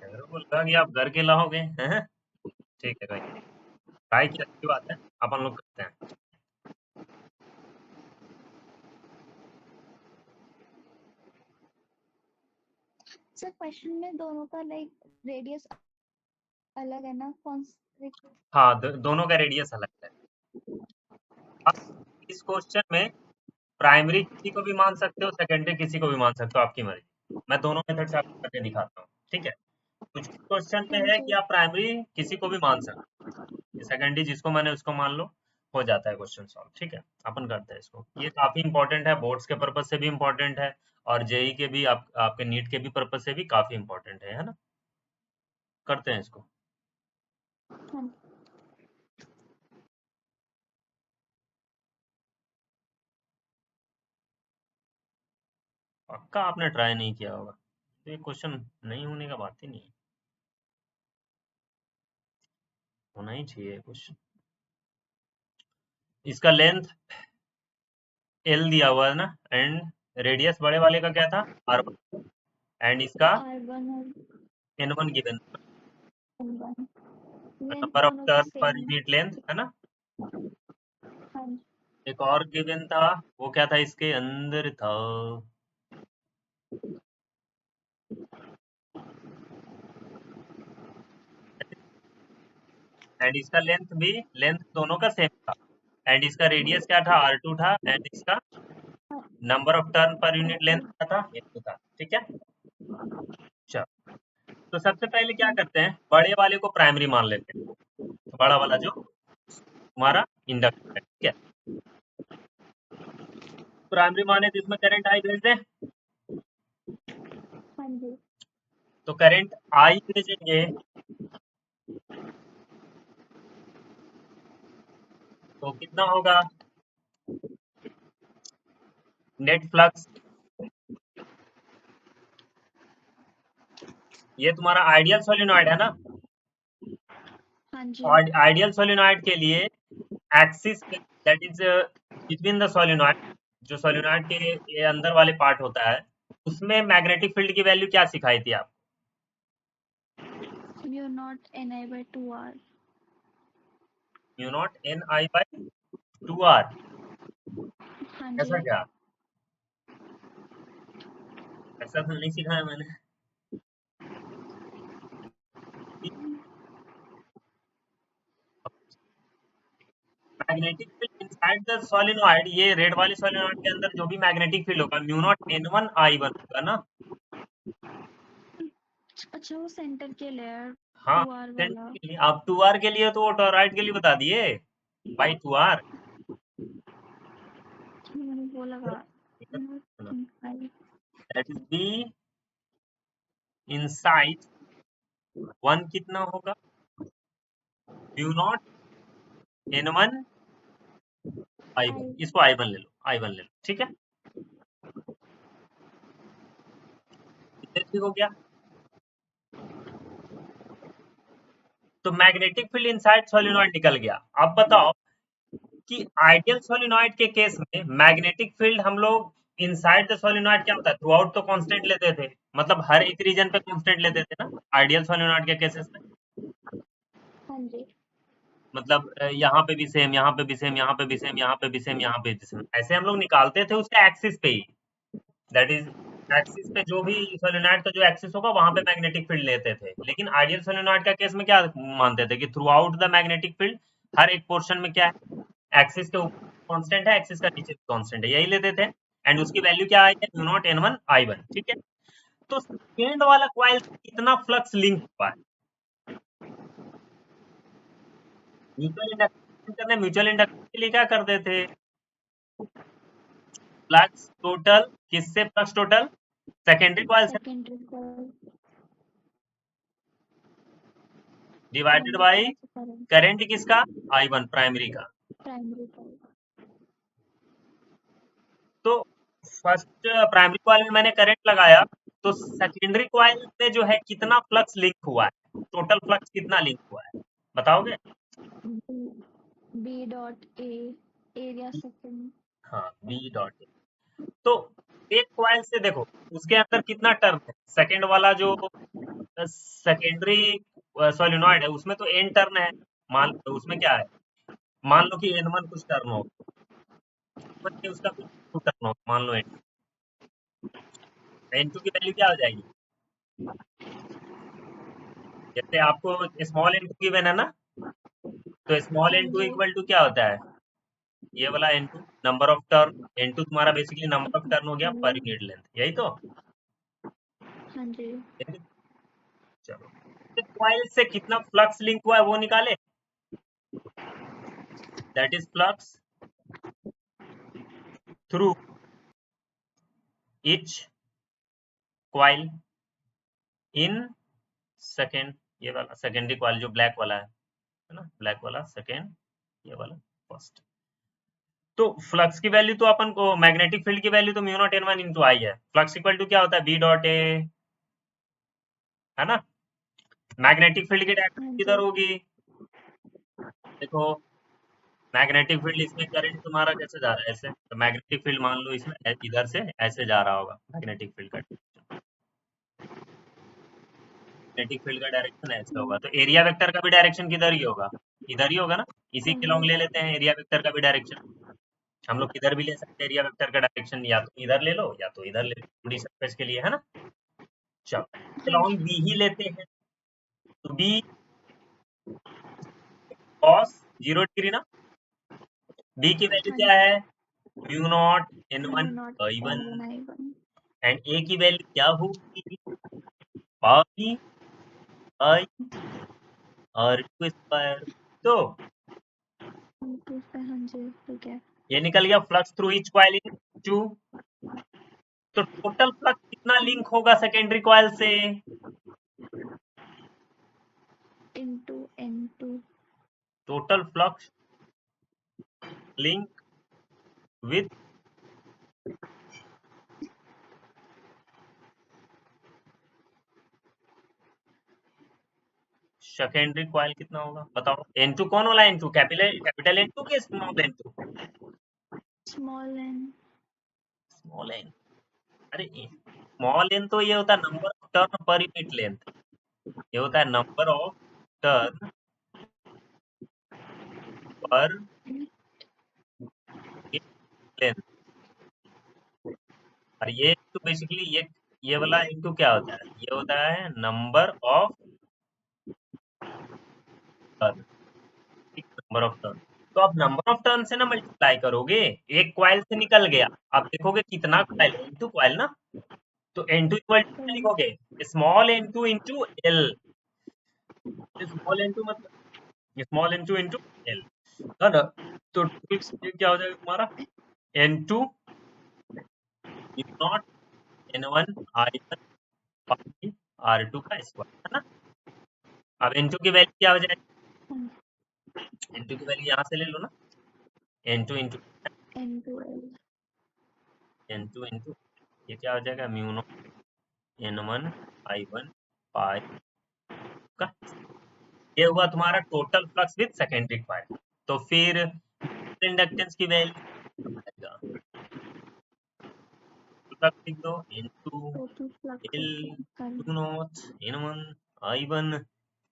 मेरे को लगा कि आप घर के लाओगे, हैं? ठीक है भाई, ट्राई किया, अच्छी बात है, अपन लोग करते हैं। सर क्वेश्चन में दोनों का लाइक रेडियस अलग है ना, कौन हाँ, दोनों का रेडियस अलग है। आप इस क्वेश्चन में प्राइमरी किसी को भी मान सकते हो, सेकेंडरी किसी को भी मान सकते हो, आपकी मर्जी, मैं दोनों मेथड से आपको करके दिखाता हूँ, ठीक है। कुछ क्वेश्चन में हाँ है जी। कि आप प्राइमरी किसी को भी मान सकते हो, सेकेंडरी जिसको मैंने उसको मान लो, हो जाता है क्वेश्चन सॉल्व, ठीक है। अपन करते हैं इसको, ये काफी इंपॉर्टेंट है, बोर्ड्स के पर्पज से भी इंपॉर्टेंट है, और जेई के भी, आपके नीट के भी पर्पज से भी काफी इंपॉर्टेंट है ना। करते हैं इसको। हाँ पक्का आपने ट्राई नहीं किया होगा, तो ये क्वेश्चन नहीं होने का बात ही नहीं है, होना ही चाहिए क्वेश्चन। इसका लेंथ एल दिया हुआ है ना, एंड रेडियस बड़े वाले का क्या था, R1, एंड इसका R1 और N1 given, N1 length number of दोनों की टर्न पर सेम है। यूनिट लेंथ, है ना। हाँ जी। एक और गिवन था, वो क्या था, इसके अंदर था, एंड इसका लेंथ दोनों का सेम था, एंड इसका रेडियस क्या था, R2 था, एंड इसका number of turn per unit length क्या था, N2 था। ठीक है, चलो तो सबसे पहले क्या करते हैं, बड़े वाले को प्राइमरी मान लेते हैं, तो बड़ा वाला जो हमारा इंडक्टर है, ठीक है, प्राइमरी माने तो इसमें करंट आई भेज दें, हाँ जी। तो करंट आई भेजेंगे तो कितना होगा, नेट फ्लक्स, ये तुम्हारा आइडियल सोलेनॉइड है ना, हाँ जी। और आइडियल सोलेनॉइड के लिए axis that is between the solenoid, जो सोलेनॉइड के ये अंदर वाले पार्ट होता है, उसमें मैग्नेटिक फील्ड की वैल्यू क्या सिखाई थी आप, mu not an I by 2r। Mu not an I by 2r, हाँ जी। ऐसा क्या, ऐसा तो नहीं सिखाया मैंने। Magnetic field inside the solenoid, ये रेड वाले सोलेनॉइड के अंदर जो भी मैग्नेटिक फील्ड होगा म्यू नॉट N1 I1 होगा ना, अच्छा, वो सेंटर के लेयर हाँ 2r सेंटर वाला। के लिए, आप 2R के लिए तो वो टॉरॉइड के लिए बता दिए, बाई 2R, मैंने वो लगा आई। दैट इज बी इनसाइड 1 कितना होगा, म्यू नॉट N1 I1, इसको I1 ले लो, I1 ले लो, ठीक है, इतना ठीक हो गया। तो मैग्नेटिक फील्ड इनसाइड सोलेनॉइड निकल गया। अब बताओ कि आइडियल सोलेनॉइड के केस में मैग्नेटिक फील्ड हम लोग इनसाइड द सोलेनॉइड क्या होता है, थ्रू आउट तो कांस्टेंट लेते थे, मतलब हर एक रीजन पे कांस्टेंट लेते थे ना आइडियल सोलेनॉइड के केसेस में, हाँ जी। मतलब यहाँ पे भी सेम, यहाँ पे भी सेम, यहाँ पे भी सेम, यहाँ पे भी सेम, यहाँ पे भी सेम, ऐसे हम लोग निकालते थे उसका एक्सिस पे ही, दैट इज एक्सिस पे जो भी सोलेनॉइड का जो एक्सिस होगा वहां पे मैग्नेटिक फील्ड लेते थे, लेकिन आइडियल सोलेनॉइड का केस में क्या मानते थे कि throughout the magnetic field हर एक पोर्शन में क्या है, एक्सिस के ऊपर कांस्टेंट है, एक्सिस का नीचे कांस्टेंट है, यही लेते थे, एंड उसकी वैल्यू क्या आई है, म्यू नॉट N1 I1, ठीक है। तो सेकेंड वाला कॉइल कितना फ्लक्स लिंक हुआ है, म्यूचुअल इंडक्शन करने, म्यूचुअल इंडक्शन के लिए क्या करते थे, फ्लक्स टोटल, किससे फ्लक्स टोटल, सेकेंडरी कॉइल से secondary coil, divided primary by coil से करंट, करंट किसका, I1 प्राइमरी का। Primary coil. तो फर्स्ट प्राइमरी कॉइल में मैंने करंट लगाया, तो सेकेंडरी कॉइल में जो है कितना फ्लक्स लिंक हुआ है, टोटल फ्लक्स कितना लिंक हुआ है, बताओगे। B dot A, area second. हाँ बी डॉट, तो एक कॉइल से देखो उसके अंदर कितना टर्न है, सेकेंड वाला जो सेकेंडरी सोलेनॉइड है उसमें तो एन टर्न है, मान लो उसमें क्या है, मान लो कि N1 कुछ टर्न हो, उसका कुछ टर्न हो, मान लो N2 की वैल्यू क्या हो जाएगी, जैसे आपको स्मॉल N2 गिवन है ना, तो स्मॉल हाँ N2 जी। इक्वल टू क्या होता है, ये वाला N2 number of turn, N2 तुम्हारा बेसिकली नंबर ऑफ टर्न हो गया पर यूनिट लेंथ, यही तो। हाँ जी। चलो कॉइल से कितना फ्लक्स लिंक हुआ है वो निकाले, that is flux through each coil in second, ये वाला सेकेंडरी कॉइल जो ब्लैक वाला है ना, ब्लैक वाला सेकेंड, ये वाला फर्स्ट। तो फ्लक्स की वैल्यू तो अपन को, मैग्नेटिक फील्ड की वैल्यू तो म्यू नॉट N1 इंटू आई है, फ्लक्स इक्वल टू क्या होता है, बी डॉट ए, है ना। मैग्नेटिक फील्ड की डायरेक्शन हाँ किधर जी। होगी, देखो मैग्नेटिक फील्ड इसमें करंट तुम्हारा कैसे जा रहा है, ऐसे, तो मैग्नेटिक फील्ड मान लो इसमें इधर से ऐसे जा रहा होगा, मैग्नेटिक फील्ड का, मैग्नेटिक फील्ड का डायरेक्शन ऐसे होगा, तो एरिया वेक्टर का भी डायरेक्शन किधर ही होगा, इधर ही होगा ना, इसी हाँ के जी। लॉन्ग ले लेते हैं एरिया वेक्टर का भी डायरेक्शन, हम लोग किधर भी ले सकते हैं एरिया वेक्टर का डायरेक्शन, या तो इधर ले लो या तो इधर ले लो, पूरी सरफेस के लिए, है ना। चलो हाँ लॉन्ग जी। बी ही लेते हैं, तो बी cos 0 डिग्री ना। बी की वैल्यू हाँ क्या है, mu naught n1 naught i1 n1 and A की वैल्यू क्या होगी, pi I R two square. तो हाँ जी ठीक है। ये निकल गया flux through each coil in two. तो टोटल फ्लक्स कितना लिंक होगा सेकेंडरी कॉइल से, into n2 total flux link with secondary coil कितना होगा बताओ। N2 कौन वाला N2, कैपिटल N2 के small N2, small n। Small N। अरे स्मॉल n तो ये होता है number of turn per unit length, ये होता है नंबर ऑफ टर्न पर लेंथ। और ये तो बेसिकली ये वाला इनटू क्या होता है, ये होता है number of turn, number of turn. तो आप नंबर ऑफ टर्न से ना मल्टीप्लाई करोगे, एक कॉइल से निकल गया, आप देखोगे कितना कॉइल है, इनटू कॉइल ना। तो N2 इक्वल टू क्या लिखोगे, small n2 into L. Small n2 मतलब स्मॉल n2 इंटू एल है ना। तो ये क्या हो जाएगा तुम्हारा, N2 not N1 I1 pi R2 का स्क्वायर है ना। अब N2 की वैल्यू क्या हो जाएगी, N2 की वैल्यू यहाँ से ले लो ना, N2 into n2l N2 into ये क्या हो जाएगा, म्यू नॉट N1 I1 पाई का। ये हुआ तुम्हारा total flux with secondary coil. तो फिर इंडक्टेंस की वैल्यू आएगा, फ्लक्स लिख दो N2 टोटल फ्लक्स L कर 2 not N1 I1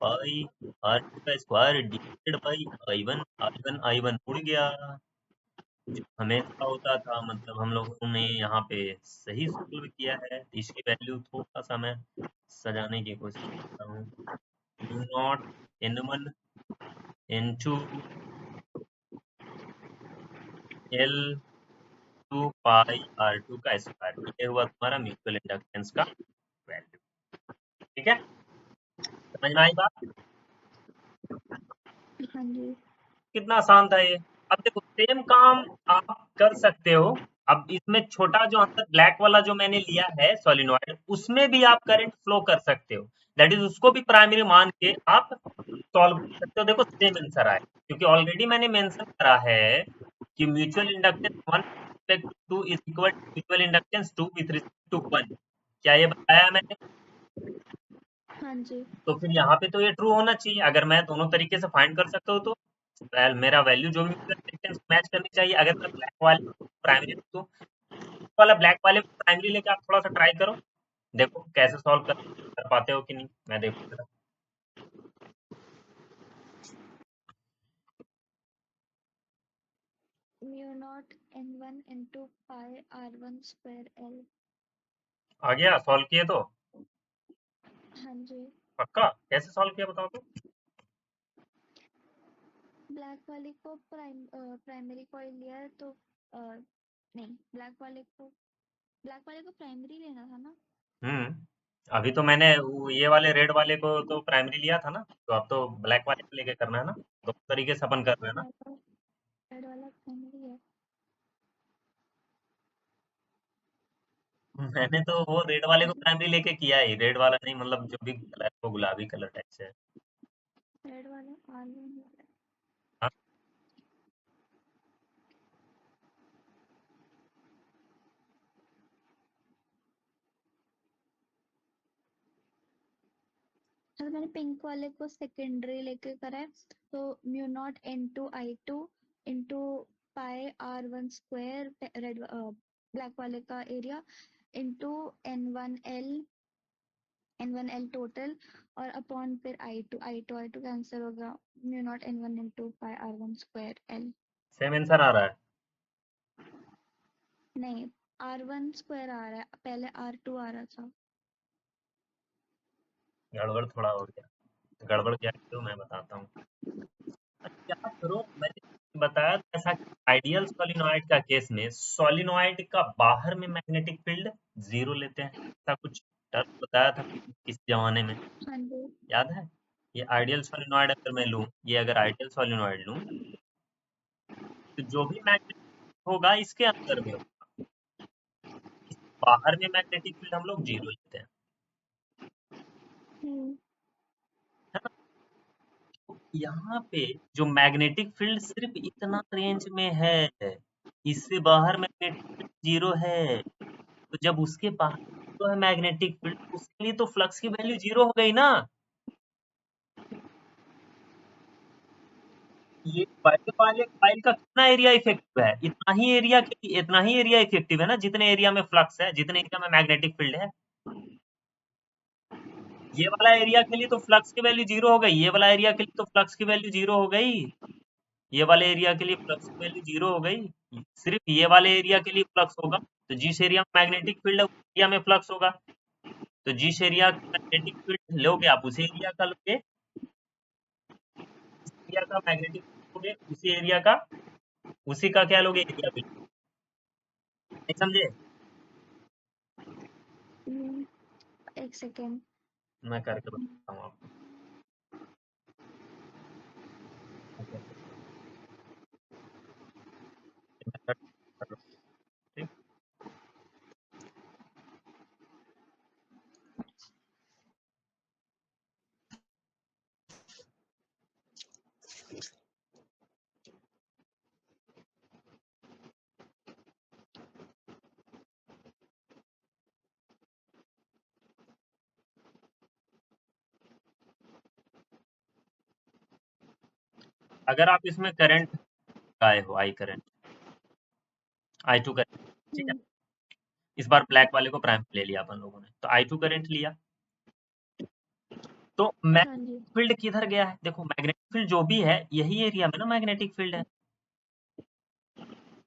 pi R2 का स्क्वायर डिवाइडेड बाई I1 उड़ गया, जो हमेशा होता था, मतलब हम लोगों ने यहाँ पे सही सोल्व किया है। इसकी वैल्यू थोड़ा सा मैं सजाने की कोशिश करता हूँ, mu naught N1 N2 L 2 पाई R2 का स्क्वायर, ये हुआ तुम्हारा म्यूचुअल इंडक्टेंस का वैल्यू। ठीक है, समझ में आई बात, हाँ जी कितना आसान था ये। अब देखो सेम काम आप कर सकते हो। अब इसमें छोटा जो अंदर ब्लैक वाला जो मैंने लिया है सोलिनॉइड, उसमें भी आप करंट फ्लो कर सकते हो, दैट इज उसको भी प्राइमरी मान के आप सॉल्व कर सकते हो। देखो सेम आंसर आए, क्योंकि ऑलरेडी मैंने मेंशन करा है कि mutual inductance 1 respect to is equal to mutual inductance 2 with respect to 1। क्या ये बताया मैंने, हाँ जी तो फिर यहाँ पे तो ये ट्रू होना चाहिए। अगर मैं दोनों तरीके से फाइंड कर सकता हूँ तो मेरा वैल्यू जो भी मैच करनी चाहिए। अगर मैं ब्लैक वाले प्राइमरी तो वाला ब्लैक वाले प्राइमरी लेके आप थोड़ा सा ट्राई करो, देखो कैसे सॉल्व कर पाते हो कि नहीं, मैं देखो जरा। Mu naught n1 into pi r1 square l। आ गया सॉल्व किए तो, हाँ जी पक्का कैसे सॉल्व किया बताओ तो। ब्लैक वाले को प्राइमरी कॉइल लिया है तो नहीं ब्लैक वाले को प्राइमरी लेना था ना। अभी तो मैंने ये वाले रेड वाले को तो प्राइमरी लिया था ना, तो अब तो ब्लैक वाले को लेके करना है ना, दोनों तरीके से अपन कर रहे हैं ना। रेड वाला प्राइमरी है। मैंने तो वो रेड वाले को प्राइमरी लेके किया ही, रेड वाला नहीं, मतलब जो भी कलर है वो गुलाबी कलर टाइप से है। रेड वाला r1 वाला। हाँ, अगर मैंने पिंक वाले को सेकेंडरी लेके करा है तो mu naught n2 i2 into pi r1 square red black वाले का एरिया इंटू n1l टोटल और अपॉन फिर i2 कैंसिल होगा। Mu naught n1 into pi r1 square l। Same answer आ रहा है। नहीं r1 स्क्वायर आ रहा है, पहले r2 आ रहा था। गड़बड़ थोड़ा हो गया, गड़बड़ क्या है तो मैं बताता हूँ। क्या करो, मैंने बताया था ऐसा कि आइडियल सोलिनॉइड का केस में सोलिनॉइड का बाहर में मैग्नेटिक फील्ड 0 लेते हैं, ऐसा कुछ टर्म बताया था किस जमाने में, हाँ जी। याद है? ये आइडियल सोलिनॉइड अगर मैं लूं, ये अगर आइडियल सोलिनॉइड लूं, तो जो भी मैग्नेटिक होगा इसके अंदर में होगा, बाहर में मैग्नेटिक फील्ड हम लोग 0 लेते हैं, हम्म। है ना? तो यहाँ पे जो मैग्नेटिक फील्ड सिर्फ इतना रेंज में है, इससे बाहर मैग्नेटिक फील्ड 0 है, तो जब उसके पास तो है मैग्नेटिक फील्ड, उसके लिए तो फ्लक्स की वैल्यू 0 हो गई ना। ये पहले वाले कॉइल का कितना एरिया इफेक्टिव है, इतना ही एरिया इफेक्टिव है ना, जितने एरिया में फ्लक्स है, जितने एरिया में मैग्नेटिक फील्ड है। ये वाला एरिया के लिए तो फ्लक्स की वैल्यू 0 हो गई, ये वाला एरिया के लिए तो फ्लक्स की वैल्यू 0 हो गई, ये वाले एरिया के लिए फ्लक्स की वैल्यू 0 हो गई। सिर्फ ये वाले एरिया के लिए फ्लक्स होगा, तो जिस एरिया में मैग्नेटिक फील्ड है उस एरिया में फ्लक्स होगा, तो जिस एरिया का मैग्नेटिक फील्ड लोगे आप उसी एरिया का लोगे, एरिया का मैग्नेटिक लोगे उसी का क्या लोगे, एरिया भी। नहीं समझे? हम्म, एक सेकेंड। मैं करके बताता हूँ आपको। Okay, method कर लो, ठीक? अगर आप इसमें करंट लगाए हो, I2 करंट, ठीक है? हम्म। इस बार ब्लैक वाले को प्राइम ले लिया अपन लोगों ने, तो I2 करंट लिया, तो हाँ मैग्नेटिक जी। फील्ड किधर गया है? देखो मैग्नेटिक फील्ड जो भी है यही एरिया में ना मैग्नेटिक फील्ड है,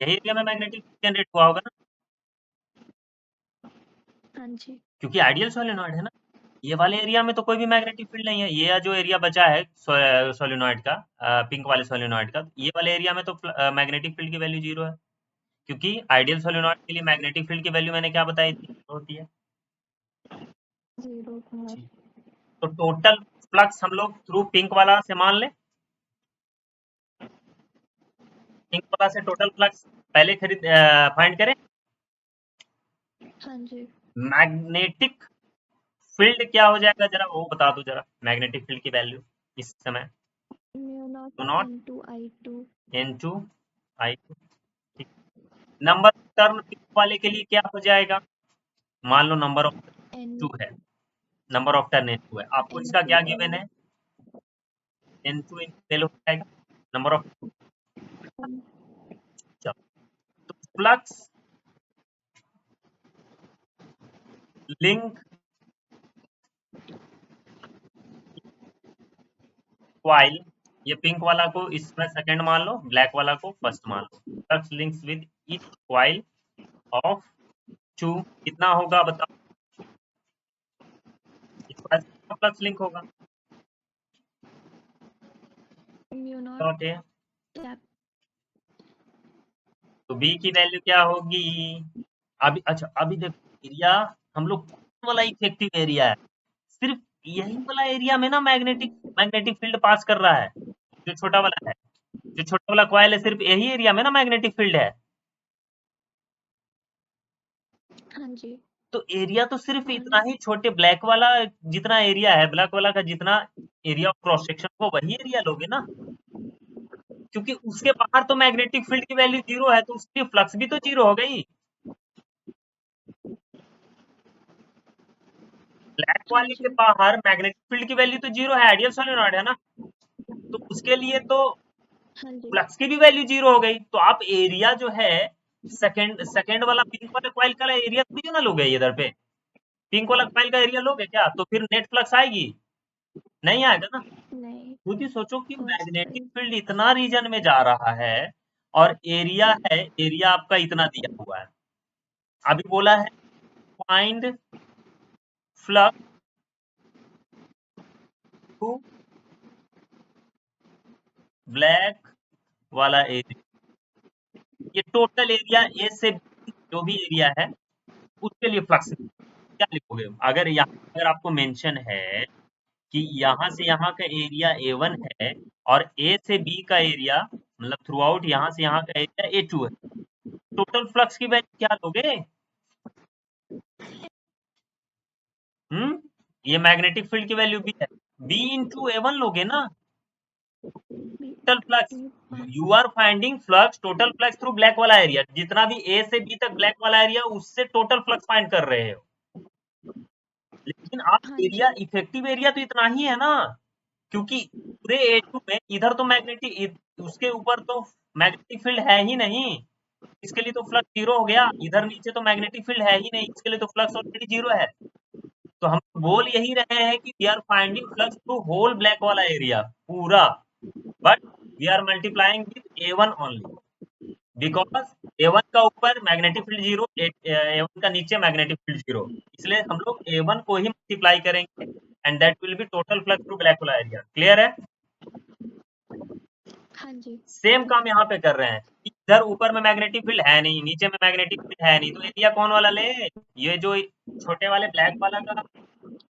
यही एरिया में मैग्नेटिक जनरेट हुआ होगा ना, हाँ जी। क्योंकि आइडियल सोलेनॉइड है ना। ये वाले एरिया में तो कोई भी मैग्नेटिक फील्ड नहीं है, ये जो एरिया बचा है सोलेनॉइड का, पिंक वाले सोलेनॉइड का, ये वाले एरिया में तो मैग्नेटिक फील्ड की वैल्यू 0 है, क्योंकि आइडियल सोलेनॉइड के लिए मैग्नेटिक फील्ड की वैल्यू मैंने क्या बताई थी, होती है। 0 बार। जी। तो टोटल फ्लक्स हम लोग थ्रू पिंक वाला से मान लें, पिंक वाला से टोटल फ्लक्स पहले फाइंड करें। हाँ जी। मैग्नेटिक फील्ड क्या हो जाएगा, जरा वो बता दो जरा, मैग्नेटिक फील्ड की वैल्यू इस समय, म्यू नॉट तो not into I2 N2 I2, ठीक। नंबर टर्म पिंक वाले के लिए क्या हो जाएगा, मान लो नंबर ऑफ N 2 है, नंबर ऑफ टर्न N2 है, आपको इसका क्या गिवन N2L। है, N2 L हो जाएगा, नंबर ऑफ। चलो, तो फ्लक्स लिंक क्वाइल, ये पिंक वाला को इसमें सेकंड मान लो, ब्लैक वाला को फर्स्ट मान लो, flux links with each coil of 2 कितना होगा बताओ, इस वाले से फ्लक्स लिंक होगा, म्यू डॉट नॉट है, कैप। तो बी की वैल्यू क्या होगी, अभी अच्छा अभी देखो एरिया, हम लोग कौन वाला इफेक्टिव एरिया है, सिर्फ यही वाला एरिया में ना मैग्नेटिक मैग्नेटिक फील्ड पास कर रहा है, जो छोटा वाला है, जो छोटा वाला कॉइल है, सिर्फ यही एरिया में ना मैग्नेटिक फील्ड है, हाँ जी। तो एरिया तो सिर्फ और इतना ही छोटे ब्लैक वाला, जितना एरिया है ब्लैक वाला का, जितना एरिया ऑफ क्रॉस सेक्शन को वही एरिया लोगे ना, क्योंकि उसके बाहर तो मैग्नेटिक फील्ड की वैल्यू 0 है, तो उसकी फ्लक्स भी तो 0 हो गई, ब्लैक हाँ वाले के जी। बाहर मैग्नेटिक फील्ड की वैल्यू तो 0 है, आइडियल सोलेनॉइड है ना, तो उसके लिए तो हाँ जी। फ्लक्स की भी वैल्यू 0 हो गई, तो आप एरिया जो है सेकंड सेकंड वाला पिंक वाला कॉइल का एरिया थोड़ी ना लोगे इधर पे, पिंक वाला कॉइल का एरिया लोगे क्या, तो फिर नेट फ्लक्स आएगी, नहीं आएगा ना। नहीं। खुद ही सोचो कि मैग्नेटिक पॉसिबल। फील्ड इतना रीजन में जा रहा है, और एरिया है, एरिया आपका इतना दिया हुआ है, अभी बोला है फाइंड फ्लक्स टू ब्लैक वाला एरिया, ये टोटल एरिया ए से बी जो भी एरिया है उसके लिए फ्लक्स क्या लिखोगे? अगर आपको मेंशन है कि यहाँ से यहाँ का एरिया A1 है और ए से बी का एरिया मतलब थ्रू आउट यहाँ से यहाँ का एरिया A2 है, टोटल फ्लक्स की वैल्यू क्या लोगे? ये मैग्नेटिक फील्ड की वैल्यू भी है, बी इंटू A1 लोगे ना, total flux. You are finding flux, total flux through black वाला एरिया, जितना भी ए से बी तक ब्लैक वाला एरिया उससे टोटल फ्लक्स फाइंड कर रहे हो। लेकिन आप हाँ एरिया, जी। इफेक्टिव एरिया तो इतना ही है ना, क्योंकि पूरे A2 में इधर तो मैग्नेटिक, उसके ऊपर तो मैग्नेटिक फील्ड है ही नहीं, इसके लिए तो फ्लक्स जीरो हो गया। इधर नीचे तो मैग्नेटिक फील्ड है ही नहीं, इसके लिए तो फ्लक्स ऑलरेडी जीरो है। तो हम बोल यही रहे हैं कि we are finding flux through whole black वाला एरिया पूरा, but we are multiplying with A1 only, because A1 का ऊपर मैग्नेटिक फील्ड जीरो, A1 का नीचे मैग्नेटिक फील्ड जीरो, इसलिए हम लोग A1 को ही मल्टीप्लाई करेंगे and that will be total flux through black वाला एरिया। क्लियर है? हाँ जी। सेम काम यहाँ पे कर रहे हैं, इधर ऊपर में मैग्नेटिक फील्ड है नहीं, नीचे में मैग्नेटिक फील्ड है नहीं, तो एरिया कौन वाला ले? ये जो छोटे वाले ब्लैक वाला का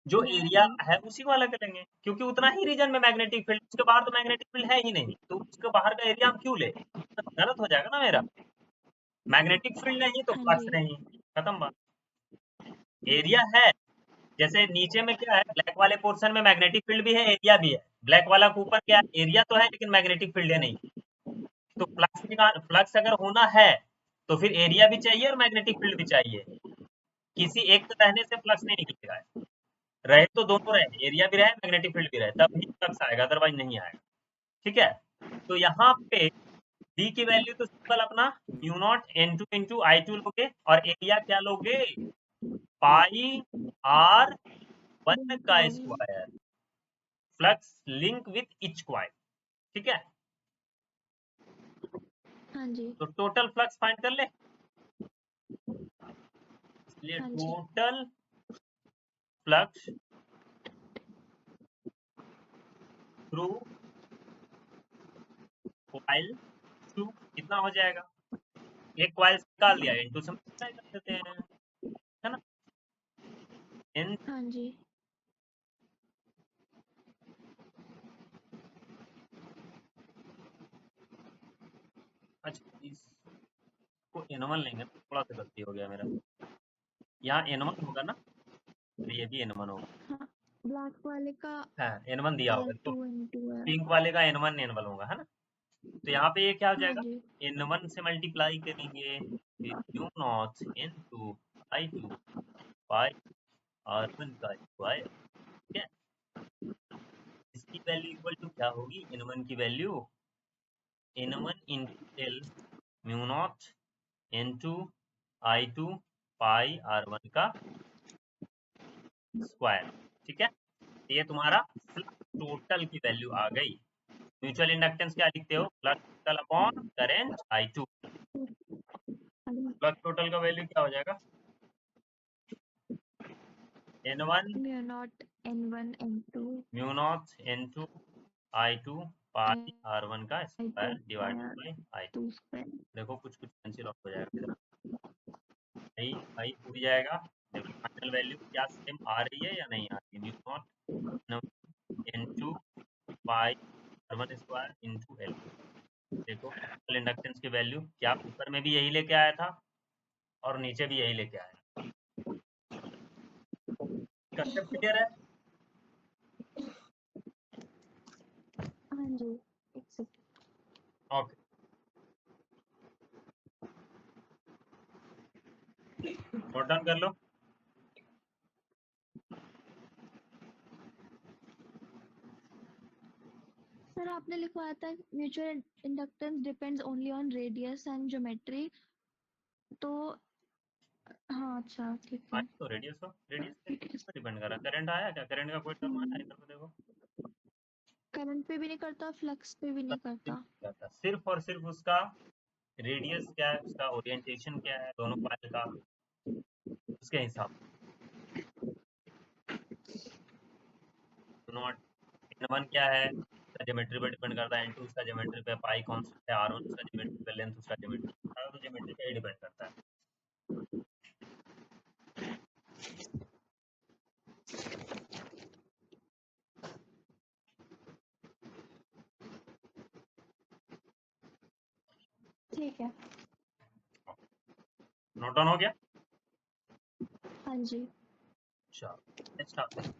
जो ब्लैक एरिया वाला। है उसी को वाला करेंगे, क्योंकि उतना ही रीजन में मैग्नेटिक फील्ड, उसके बाहर तो मैग्नेटिक फील्ड है ही नहीं, तो उसके बाहर का एरिया हम क्यों ले? तो गलत हो जाएगा ना मेरा, मैग्नेटिक फील्ड नहीं तो हाँ फ्लक्स जी। नहीं, खत्म बात। एरिया है, जैसे नीचे में क्या है, ब्लैक वाले पोर्शन में मैग्नेटिक फील्ड भी है, एरिया भी है, ब्लैक वाला के ऊपर क्या है, एरिया तो है लेकिन मैग्नेटिक फील्ड है नहीं, तो फ्लक्स अगर होना है तो फिर एरिया भी चाहिए और मैग्नेटिक फील्ड भी चाहिए, किसी एक के रहने से फ्लक्स नहीं निकलेगा, रहे तो दोनों रहे, एरिया भी रहे मैग्नेटिक फील्ड भी रहे, तब ही फ्लक्स आएगा, अदरवाइज नहीं आएगा। ठीक है, तो यहाँ पे डी की वैल्यू तो सिंपल अपना mu naught N2 into I2 लोगे, और एरिया क्या लोगे? पाई आर वन का square, flux link with each coil. ठीक है, हाँ जी। तो टोटल फ्लक्स फाइंड कर ले, इसलिए हाँ जी। Total flux through coil two कितना हो जाएगा? एक क्वाइल निकाल दिया, इनटू से मल्टीप्लाई कर देते हैं, है ना? एन, हाँ जी। अच्छा इसको N1 लेंगे, थोड़ा सा गलती हो गया मेरा, यहाँ N1 होगा ना, तो ये भी N1 होगा। हाँ, ब्लैक वाले का हाँ N1 दिया होगा, तो L2 N2 है। पिंक वाले का N1 N1 होगा, है ना? तो यहाँ पे ये क्या हो हाँ जाएगा? जी। N1 से मल्टीप्लाई करेंगे, फिर म्यू नॉट N2 I2 पाई R1 का स्क्वायर। ठीक है, इसकी वैल्यू इक्वल टू क्या होगी? N1 की value N1 into L mu naught N2 I2 पाई R1 का स्क्वायर। ठीक है, ये तुम्हारा फ्लक्स टोटल की वैल्यू आ गई। म्यूचुअल इंडक्टेंस क्या लिखते हो? Flux total upon current I2। Flux total का वैल्यू क्या हो जाएगा? N1 mu naught N1 N2 mu naught N2 I2 पाई R1 का I2 square divided by I2। 2 square. देखो कुछ कुछ कैंसिल ऑफ हो जाएगा इधर, आई आई उड़ जाएगा। देखो फाइनल वैल्यू क्या सेम आ रही है या नहीं आ रही है? म्यू नॉट N2 पाई R1 स्क्वायर इंटू L। देखो इंडक्टेंस की वैल्यू क्या ऊपर में भी यही लेके आया था और नीचे भी यही लेके आया। कंसेप्ट क्लियर है? हाँ जी। एक सेकंड। ओके, नोट डाउन कर लो। सर आपने लिखवाया था mutual inductance depends only on radius and geometry, तो हाँ अच्छा ठीक हाँ है। तो रेडियस हो, रेडियस पे डिपेंड कर रहा है। करंट आया क्या? करंट का कोई टर्म आया इधर पे? देखो करंट पे भी नहीं करता, फ्लक्स पे भी नहीं करता। सिर्फ और सिर्फ उसका रेडियस क्या है, उसका ओरिएंटेशन क्या है, दोनों कॉइल का, उसके हिसाब से। नॉट N1 क्या है? इसका ज्योमेट्री पे डिपेंड करता है, N2 इसका ज्योमेट्री पे, पाई कांस्टेंट है, R1 इसका ज्योमेट्री पे, लेंथ उसका ज्योमेट्री, सारा तो ज्योमेट्री पे ही डिपेंड करता है। ठीक है। नोट डाउन हो गया? हाँ जी। चलो नेक्स्ट आते हैं।